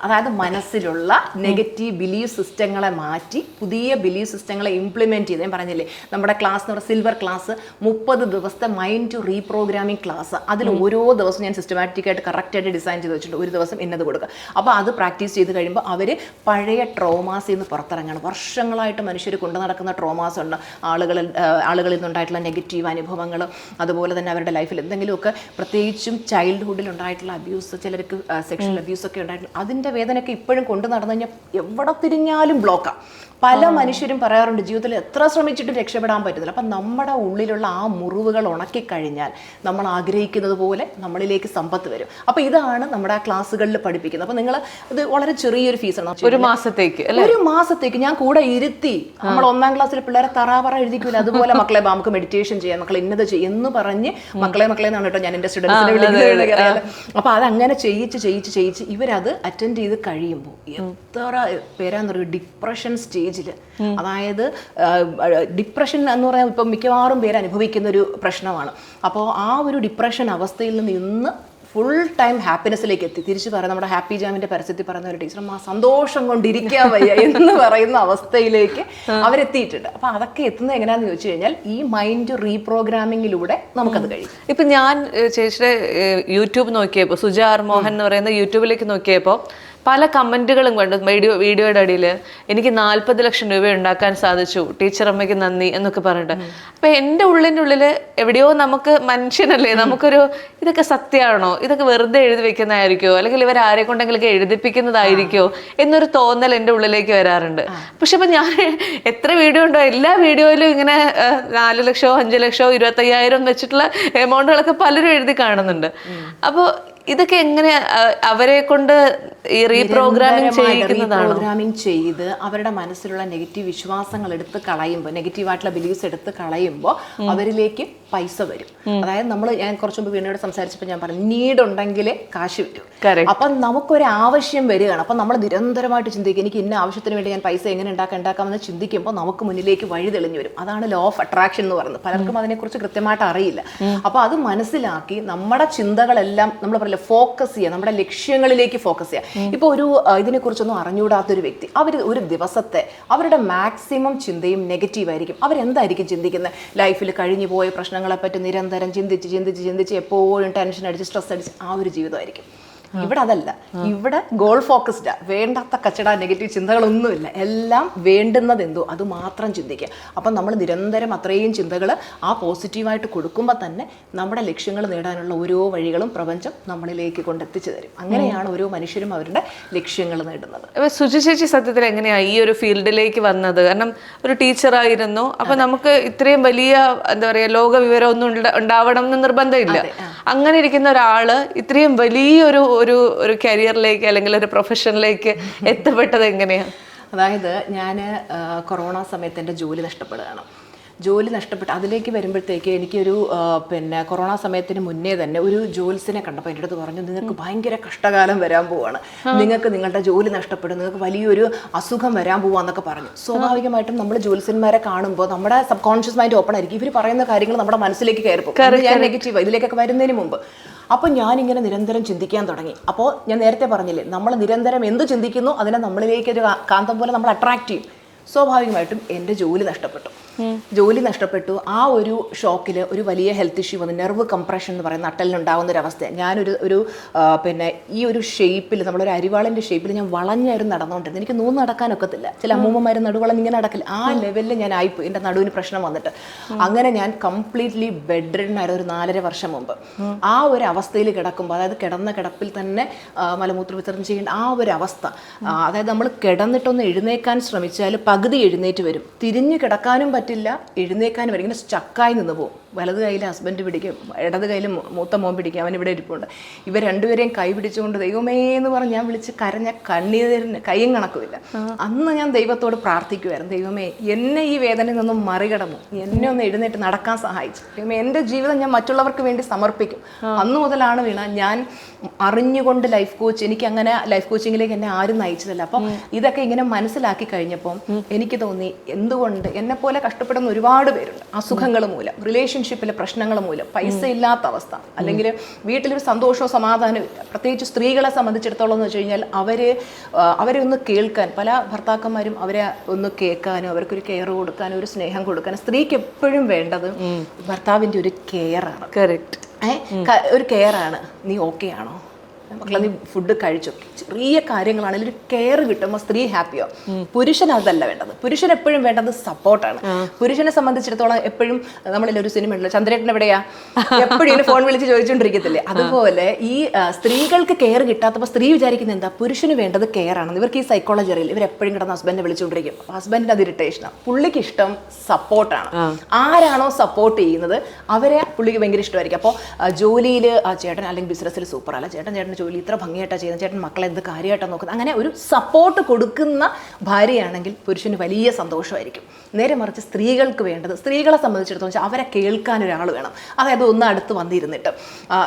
അതായത് മനസ്സിലുള്ള നെഗറ്റീവ് ബിലീഫ് സിസ്റ്റങ്ങളെ മാറ്റി പുതിയ ബിലീഫ് സിസ്റ്റങ്ങളെ ഇംപ്ലിമെന്റ് ചെയ്ത്. ഞാൻ പറഞ്ഞില്ലേ നമ്മുടെ ക്ലാസ് എന്ന് പറയുന്നത് സിൽവർ ക്ലാസ്, 30 ദിവസത്തെ മൈൻഡ് ടു റീപ്രോഗ്രാമിംഗ് ക്ലാസ്. അതിൽ ഓരോ ദിവസം ഞാൻ സിസ്റ്റമാറ്റിക് ആയിട്ട് കറക്റ്റായിട്ട് ഡിസൈൻ ചെയ്ത് വെച്ചിട്ടുണ്ട്. ഒരു ദിവസം ഇന്നത് കൊടുക്കുക. അപ്പോൾ അത് പ്രാക്ടീസ് ചെയ്ത് കഴിയുമ്പോൾ അവർ പഴയ ട്രോമാസിൽ നിന്ന് പുറത്തിറങ്ങണം. വർഷങ്ങളായിട്ട് മനുഷ്യർ കൊണ്ടു നടക്കുന്ന ട്രോമാസ് ഉണ്ട്, ആളുകളിൽ നിന്നുണ്ടായിട്ടുള്ള നെഗറ്റീവ് അനുഭവങ്ങൾ, അതുപോലെ തന്നെ അവരുടെ ലൈഫിൽ എന്തെങ്കിലുമൊക്കെ പ്രത്യേകിച്ചും ചൈൽഡ്ഹുഡിൽ ഉണ്ടായിട്ടുള്ള അബ്യൂസ്, ചിലർക്ക് സെക്ഷൽ അബ്യൂസ് ഒക്കെ ഉണ്ടായിട്ടുള്ള അതിൻ്റെ വേദനയൊക്കെ ഇപ്പോഴും കൊണ്ടു നടന്നു കഴിഞ്ഞാൽ എവിടെ തിരിഞ്ഞാലും ബ്ലോക്കാണ്. പല മനുഷ്യരും പറയാറുണ്ട് ജീവിതത്തിൽ എത്ര ശ്രമിച്ചിട്ടും രക്ഷപ്പെടാൻ പറ്റുന്നില്ല. അപ്പം നമ്മുടെ ഉള്ളിലുള്ള ആ മുറിവുകൾ ഉണക്കിക്കഴിഞ്ഞാൽ നമ്മൾ ആഗ്രഹിക്കുന്നത് പോലെ നമ്മളിൽ നമ്മളിലേക്ക് സമ്പത്ത് വരും. അപ്പോൾ ഇതാണ് നമ്മുടെ ആ ക്ലാസ്സുകളിൽ പഠിപ്പിക്കുന്നത്. അപ്പോൾ നിങ്ങൾ ഇത് വളരെ ചെറിയൊരു ഫീസാണ്, ഒരു മാസത്തേക്ക് ഞാൻ കൂടെ ഇരുത്തി. നമ്മൾ 1ാം ക്ലാസ്സിൽ പിള്ളേരെ തറാപറ എഴുതിക്കില്ല, അതുപോലെ മക്കളെ നമുക്ക് മെഡിറ്റേഷൻ ചെയ്യാം, മക്കളെ ഇന്നത് ചെയ്യും എന്ന് പറഞ്ഞ് മക്കളെ എന്നാണ് കേട്ടോ ഞാൻ എൻ്റെ സ്റ്റുഡൻസിനെ വിളിക്കുന്നത്. അപ്പോൾ അതങ്ങനെ ചെയ്യിച്ച് ഇവരത് അറ്റൻഡ് ചെയ്ത് കഴിയുമ്പോൾ എത്ര പേരാന്ന് പറയും ഡിപ്രഷൻ സ്റ്റേജിൽ. അതായത് ഡിപ്രഷൻ എന്ന് പറയാൻ ഇപ്പം മിക്കവാറും പേര് അനുഭവിക്കുന്ന ഒരു പ്രശ്നമാണ്. അപ്പോൾ ആ ഒരു ഡിപ്രഷൻ അവസ്ഥയിൽ നിന്ന് ഫുൾ ടൈം ഹാപ്പിനെസ്സിലേക്ക് എത്തി. തിരിച്ചു പറയാം, നമ്മുടെ ഹാപ്പി ജാമിന്റെ പരസ്യത്തിൽ പറയുന്ന ഒരു ടീച്ചർ സന്തോഷം കൊണ്ടിരിക്കാൻ വയ്യ എന്ന് പറയുന്ന അവസ്ഥയിലേക്ക് അവരെത്തിയിട്ടുണ്ട്. അപ്പൊ അതൊക്കെ എത്തുന്നത് എങ്ങനെയാന്ന് ചോദിച്ചു കഴിഞ്ഞാൽ ഈ മൈൻഡ് റീപ്രോഗ്രാമിങ്ങിലൂടെ നമുക്കത് കഴിയും. ഇപ്പൊ ഞാൻ ചേച്ചിയുടെ യൂട്യൂബ് നോക്കിയപ്പോൾ, സുജാർ മോഹൻ എന്ന് പറയുന്ന യൂട്യൂബിലേക്ക് നോക്കിയപ്പോൾ പല കമന്റുകളും കണ്ടു വീഡിയോയുടെ അടിയിൽ. എനിക്ക് 40 ലക്ഷം രൂപ ഉണ്ടാക്കാൻ സാധിച്ചു, ടീച്ചർ അമ്മയ്ക്ക് നന്ദി എന്നൊക്കെ പറഞ്ഞിട്ട്. അപ്പൊ എൻ്റെ ഉള്ളില് എവിടെയോ നമുക്ക് മനുഷ്യനല്ലേ, നമുക്കൊരു ഇതൊക്കെ സത്യമാണോ, ഇതൊക്കെ വെറുതെ എഴുതി വെക്കുന്നതായിരിക്കോ, അല്ലെങ്കിൽ ഇവർ ആരെ കൊണ്ടെങ്കിലൊക്കെ എഴുതിപ്പിക്കുന്നതായിരിക്കോ എന്നൊരു തോന്നൽ എൻ്റെ ഉള്ളിലേക്ക് വരാറുണ്ട്. പക്ഷെ ഇപ്പൊ ഞാൻ എത്ര വീഡിയോ ഉണ്ടോ എല്ലാ വീഡിയോയിലും ഇങ്ങനെ 4 ലക്ഷമോ 5 ലക്ഷമോ 25,000 വെച്ചിട്ടുള്ള എമൗണ്ടുകളൊക്കെ പലരും എഴുതി കാണുന്നുണ്ട്. അപ്പോൾ ഇതൊക്കെ എങ്ങനെ അവരെ കൊണ്ട് ഈ റീപ്രോഗ്രാമിംഗ് ചെയ്ത് അവരുടെ മനസ്സിലുള്ള നെഗറ്റീവ് വിശ്വാസങ്ങൾ എടുത്ത് കളയുമ്പോൾ, നെഗറ്റീവായിട്ടുള്ള ബിലീഫ്സ് എടുത്ത് കളയുമ്പോൾ അവരിലേക്ക് പൈസ വരും. അതായത് ഞാൻ കുറച്ചു മുമ്പ് വീണയോട് സംസാരിച്ചപ്പോൾ ഞാൻ പറഞ്ഞു, നീഡ് ഉണ്ടെങ്കിലേ കാശ് വരും. അപ്പം നമുക്കൊരു ആവശ്യം വരികയാണ്. അപ്പം നമ്മൾ നിരന്തരമായിട്ട് ചിന്തിക്കും, എനിക്ക് ഇന്ന ആവശ്യത്തിന് വേണ്ടി ഞാൻ പൈസ എങ്ങനെ ഉണ്ടാക്കാമെന്ന് ചിന്തിക്കുമ്പോൾ നമുക്ക് മുന്നിലേക്ക് വഴി തെളിഞ്ഞു വരും. അതാണ് ലോ ഓഫ് അട്രാക്ഷൻ എന്ന് പറയുന്നത്. പലർക്കും അതിനെക്കുറിച്ച് കൃത്യമായിട്ട് അറിയില്ല. അപ്പോൾ അത് മനസ്സിലാക്കി നമ്മുടെ ചിന്തകളെല്ലാം നമ്മൾ പറയില്ല ഫോക്കസ് ചെയ്യുക, നമ്മുടെ ലക്ഷ്യങ്ങളിലേക്ക് ഫോക്കസ് ചെയ്യുക. ഇപ്പോൾ ഒരു ഇതിനെക്കുറിച്ചൊന്നും അറിഞ്ഞുകൂടാത്തൊരു വ്യക്തി, അവർ ഒരു ദിവസത്തെ അവരുടെ മാക്സിമം ചിന്തയും നെഗറ്റീവ് ആയിരിക്കും. അവരെന്തായിരിക്കും ചിന്തിക്കുന്നത്? ലൈഫിൽ കഴിഞ്ഞു പോയ പ്രശ്നങ്ങളെപ്പറ്റി നിരന്തരം ചിന്തിച്ച് എപ്പോഴും ടെൻഷൻ അടിച്ച് സ്ട്രെസ് അടിച്ച് ആ ഒരു ജീവിതമായിരിക്കും. ഇവിടെ അതല്ല, ഇവിടെ ഗോൾ ഫോക്കസ്ഡാ. വേണ്ടാത്ത കച്ചട നെഗറ്റീവ് ചിന്തകളൊന്നുമില്ല, എല്ലാം വേണ്ടുന്നത് എന്തോ അത് മാത്രം ചിന്തിക്കുക. അപ്പം നമ്മൾ നിരന്തരം അത്രയും ചിന്തകൾ ആ പോസിറ്റീവായിട്ട് കൊടുക്കുമ്പോൾ തന്നെ നമ്മുടെ ലക്ഷ്യങ്ങൾ നേടാനുള്ള ഓരോ വഴികളും പ്രപഞ്ചം നമ്മളിലേക്ക് കൊണ്ടെത്തിച്ചു തരും. അങ്ങനെയാണ് ഓരോ മനുഷ്യരും അവരുടെ ലക്ഷ്യങ്ങൾ നേടുന്നത്. സുജി ചേച്ചി സത്യത്തിൽ എങ്ങനെയാണ് ഈ ഒരു ഫീൽഡിലേക്ക് വന്നത്? കാരണം ഒരു ടീച്ചറായിരുന്നു, അപ്പൊ നമുക്ക് ഇത്രയും വലിയ എന്താ പറയാ ലോക വിവരം ഒന്നും ഉണ്ടാവണം എന്ന് നിർബന്ധമില്ല. അങ്ങനെ ഇരിക്കുന്ന ഒരാള് ഇത്രയും വലിയൊരു ഒരു കരിയറിലേക്ക് അല്ലെങ്കിൽ ഒരു പ്രൊഫഷനിലേക്ക് എത്തപ്പെട്ടത് എങ്ങനെയാണ്? അതായത് ഞാൻ കൊറോണ സമയത്ത് എൻ്റെ ജോലി നഷ്ടപ്പെട്ട് അതിലേക്ക് വരുമ്പോഴത്തേക്ക് എനിക്കൊരു കൊറോണ സമയത്തിന് മുന്നേ തന്നെ ഒരു ജോലിസിനെ കണ്ടപ്പോൾ എൻ്റെ അടുത്ത് പറഞ്ഞു, നിങ്ങൾക്ക് ഭയങ്കര കഷ്ടകാലം വരാൻ പോവാണ്, നിങ്ങൾക്ക് നിങ്ങളുടെ ജോലി നഷ്ടപ്പെടും, നിങ്ങൾക്ക് വലിയൊരു അസുഖം വരാൻ പോവാന്നൊക്കെ പറഞ്ഞു. സ്വാഭാവികമായിട്ടും നമ്മൾ ജോലിസന്മാരെ കാണുമ്പോൾ നമ്മുടെ സബ് കോൺഷ്യസ് മൈൻഡ് ഓപ്പൺ ആയിരിക്കും. ഇവർ പറയുന്ന കാര്യങ്ങൾ നമ്മുടെ മനസ്സിലേക്ക് കയറിപ്പോകും. ഞാൻ നെഗറ്റീവ് ഇതിലേക്കൊക്കെ വരുന്നതിന് മുമ്പ് അപ്പോൾ ഞാനിങ്ങനെ നിരന്തരം ചിന്തിക്കാൻ തുടങ്ങി. അപ്പോൾ ഞാൻ നേരത്തെ പറഞ്ഞില്ലേ, നമ്മൾ നിരന്തരം എന്ത് ചിന്തിക്കുന്നു അതിനെ നമ്മളിലേക്ക് ഒരു കാന്തം പോലെ നമ്മൾ അട്രാക്ട് ചെയ്യും. സ്വാഭാവികമായിട്ടും എൻ്റെ ജോലി നഷ്ടപ്പെട്ടു. ആ ഒരു ഷോക്കിൽ ഒരു വലിയ ഹെൽത്ത് ഇഷ്യൂ വന്നു, നെർവ് കംപ്രഷൻ എന്ന് പറയുന്ന നട്ടലിനുണ്ടാകുന്ന ഒരു അവസ്ഥ. ഞാനൊരു ഈ ഒരു ഷേപ്പിൽ, നമ്മളൊരു അരിവാളിൻ്റെ ഷേപ്പിൽ ഞാൻ വളഞ്ഞായിരുന്നു നടന്നുകൊണ്ടിരുന്നത്. എനിക്ക് നൂന്ന് നടക്കാനൊക്കത്തില്ല. ചില അമ്മൂമ്മമാർ നടുവളം ഇങ്ങനെ നടക്കില്ല, ആ ലെവലിൽ ഞാൻ ആയിപ്പോയി. എൻ്റെ നടുവിന് പ്രശ്നം വന്നിട്ട് അങ്ങനെ ഞാൻ കംപ്ലീറ്റ്ലി ബെഡ് റിഡൻ ആയിരുന്നു ഒരു 4.5 വർഷം മുമ്പ്. ആ ഒരു അവസ്ഥയിൽ കിടക്കുമ്പോൾ, അതായത് കിടന്ന കിടപ്പിൽ തന്നെ മലമൂത്ര വിസർജനം ചെയ്യേണ്ട ആ ഒരു അവസ്ഥ, അതായത് നമ്മൾ കിടന്നിട്ടൊന്ന് എഴുന്നേക്കാൻ ശ്രമിച്ചാൽ പകുതി എഴുന്നേറ്റ് വരും, തിരിഞ്ഞ് കിടക്കാനും പറ്റില്ല, എഴുന്നേക്കാനും വരും, ഇങ്ങനെ സ്റ്റക്കായി നിന്ന് പോകും. വലത് കയ്യിൽ ഹസ്ബൻഡ് പിടിക്കും, ഇടത് കയ്യിൽ മൂത്ത മോൻ പിടിക്കും, അവൻ ഇവിടെ ഇരിപ്പുണ്ട്. ഇവർ രണ്ടുപേരെയും കൈ പിടിച്ചുകൊണ്ട് ദൈവമേ എന്ന് പറഞ്ഞ് ഞാൻ വിളിച്ച് കരഞ്ഞ കണ്ണീരിന് കൈയും കണക്കുമില്ല. അന്ന് ഞാൻ ദൈവത്തോട് പ്രാർത്ഥിക്കുമായിരുന്നു, ദൈവമേ എന്നെ ഈ വേദനയിൽ നിന്നും മറികടന്നു, എന്നെ ഒന്ന് എഴുന്നേറ്റ് നടക്കാൻ സഹായിച്ചു. ദൈവമേ എൻ്റെ ജീവിതം ഞാൻ മറ്റുള്ളവർക്ക് വേണ്ടി സമർപ്പിക്കും. അന്ന് മുതലാണ് വീണ ഞാൻ അറിഞ്ഞുകൊണ്ട് ലൈഫ് കോച്ച്, എനിക്ക് അങ്ങനെ ലൈഫ് കോച്ചിങ്ങിലേക്ക് എന്നെ ആരും നയിച്ചതല്ല. അപ്പം ഇതൊക്കെ ഇങ്ങനെ മനസ്സിലാക്കി കഴിഞ്ഞപ്പം എനിക്ക് തോന്നി, എന്തുകൊണ്ട് എന്നെപ്പോലെ കഷ്ടപ്പെടുന്ന ഒരുപാട് പേരുണ്ട് അസുഖങ്ങൾ മൂലം, റിലേഷൻഷിപ്പിലെ പ്രശ്നങ്ങൾ മൂലം, പൈസ ഇല്ലാത്ത അവസ്ഥ, അല്ലെങ്കിൽ വീട്ടിലൊരു സന്തോഷവും സമാധാനവും ഇല്ല. പ്രത്യേകിച്ച് സ്ത്രീകളെ സംബന്ധിച്ചിടത്തോളം എന്ന് വെച്ച് കഴിഞ്ഞാൽ അവരെ ഒന്ന് കേൾക്കാൻ, പല ഭർത്താക്കന്മാരും അവരെ ഒന്ന് കേൾക്കാനോ അവർക്കൊരു കെയർ കൊടുക്കാനോ ഒരു സ്നേഹം കൊടുക്കാനോ, സ്ത്രീക്ക് എപ്പോഴും വേണ്ടത് ഭർത്താവിൻ്റെ ഒരു കെയറാണ്. കറക്റ്റ്. ഒരു കെയറാണ്. നീ ഓക്കെ ആണോ, മക്കളെ നീ ഫുഡ് കഴിച്ചു. ചെറിയ കാര്യങ്ങളാണെങ്കിലും ഒരു കെയർ കിട്ടുമ്പോൾ സ്ത്രീ ഹാപ്പിയോ. പുരുഷൻ അതല്ല വേണ്ടത്. പുരുഷൻ എപ്പോഴും വേണ്ടത് സപ്പോർട്ടാണ്. പുരുഷനെ സംബന്ധിച്ചിടത്തോളം എപ്പോഴും നമ്മളിലൊരു സിനിമ ഉണ്ടല്ലോ, ചന്ദ്രേട്ടൻ എവിടെയാ, എപ്പോഴും ഫോൺ വിളിച്ച് ചോദിച്ചുകൊണ്ടിരിക്കത്തില്ലേ. അതുപോലെ ഈ സ്ത്രീകൾക്ക് കെയർ കിട്ടാത്തപ്പോൾ സ്ത്രീ വിചാരിക്കുന്നത് എന്താ, പുരുഷന് വേണ്ടത് കെയർ ആണ്. ഇവർക്ക് ഈ സൈക്കോളജി അറിയില്ല. ഇവർ എപ്പോഴും കിടന്ന് ഹസ്ബൻഡിനെ വിളിച്ചുകൊണ്ടിരിക്കും. ഹസ്ബൻഡിന് അത് ഇറിറ്റേഷനാണ്. പുള്ളിക്ക് ഇഷ്ടം സപ്പോർട്ടാണ്. ആരാണോ സപ്പോർട്ട് ചെയ്യുന്നത് അവരെ പുള്ളിക്ക് ഭയങ്കര ഇഷ്ടമായിരിക്കും. അപ്പോൾ ജോലിയിൽ ആ ചേട്ടൻ അല്ലെങ്കിൽ ബിസിനസ്സിൽ സൂപ്പറല്ല, ചേട്ടൻ്റെ ജോലി ഇത്ര ഭംഗിയായിട്ടാണ് ചെയ്യുന്നത്, ചേട്ടൻ മക്കളെ എന്ത് കാര്യമായിട്ടാണ് നോക്കുന്നത്, അങ്ങനെ ഒരു സപ്പോർട്ട് കൊടുക്കുന്ന ഭാര്യയാണെങ്കിൽ പുരുഷന് വലിയ സന്തോഷമായിരിക്കും. നേരെ മറിച്ച് സ്ത്രീകൾക്ക് വേണ്ടത്, സ്ത്രീകളെ സംബന്ധിച്ചിടത്തോളം അവരെ കേൾക്കാൻ ഒരാൾ വേണം. അതായത് ഒന്ന് അടുത്ത് വന്നിരുന്നിട്ട്,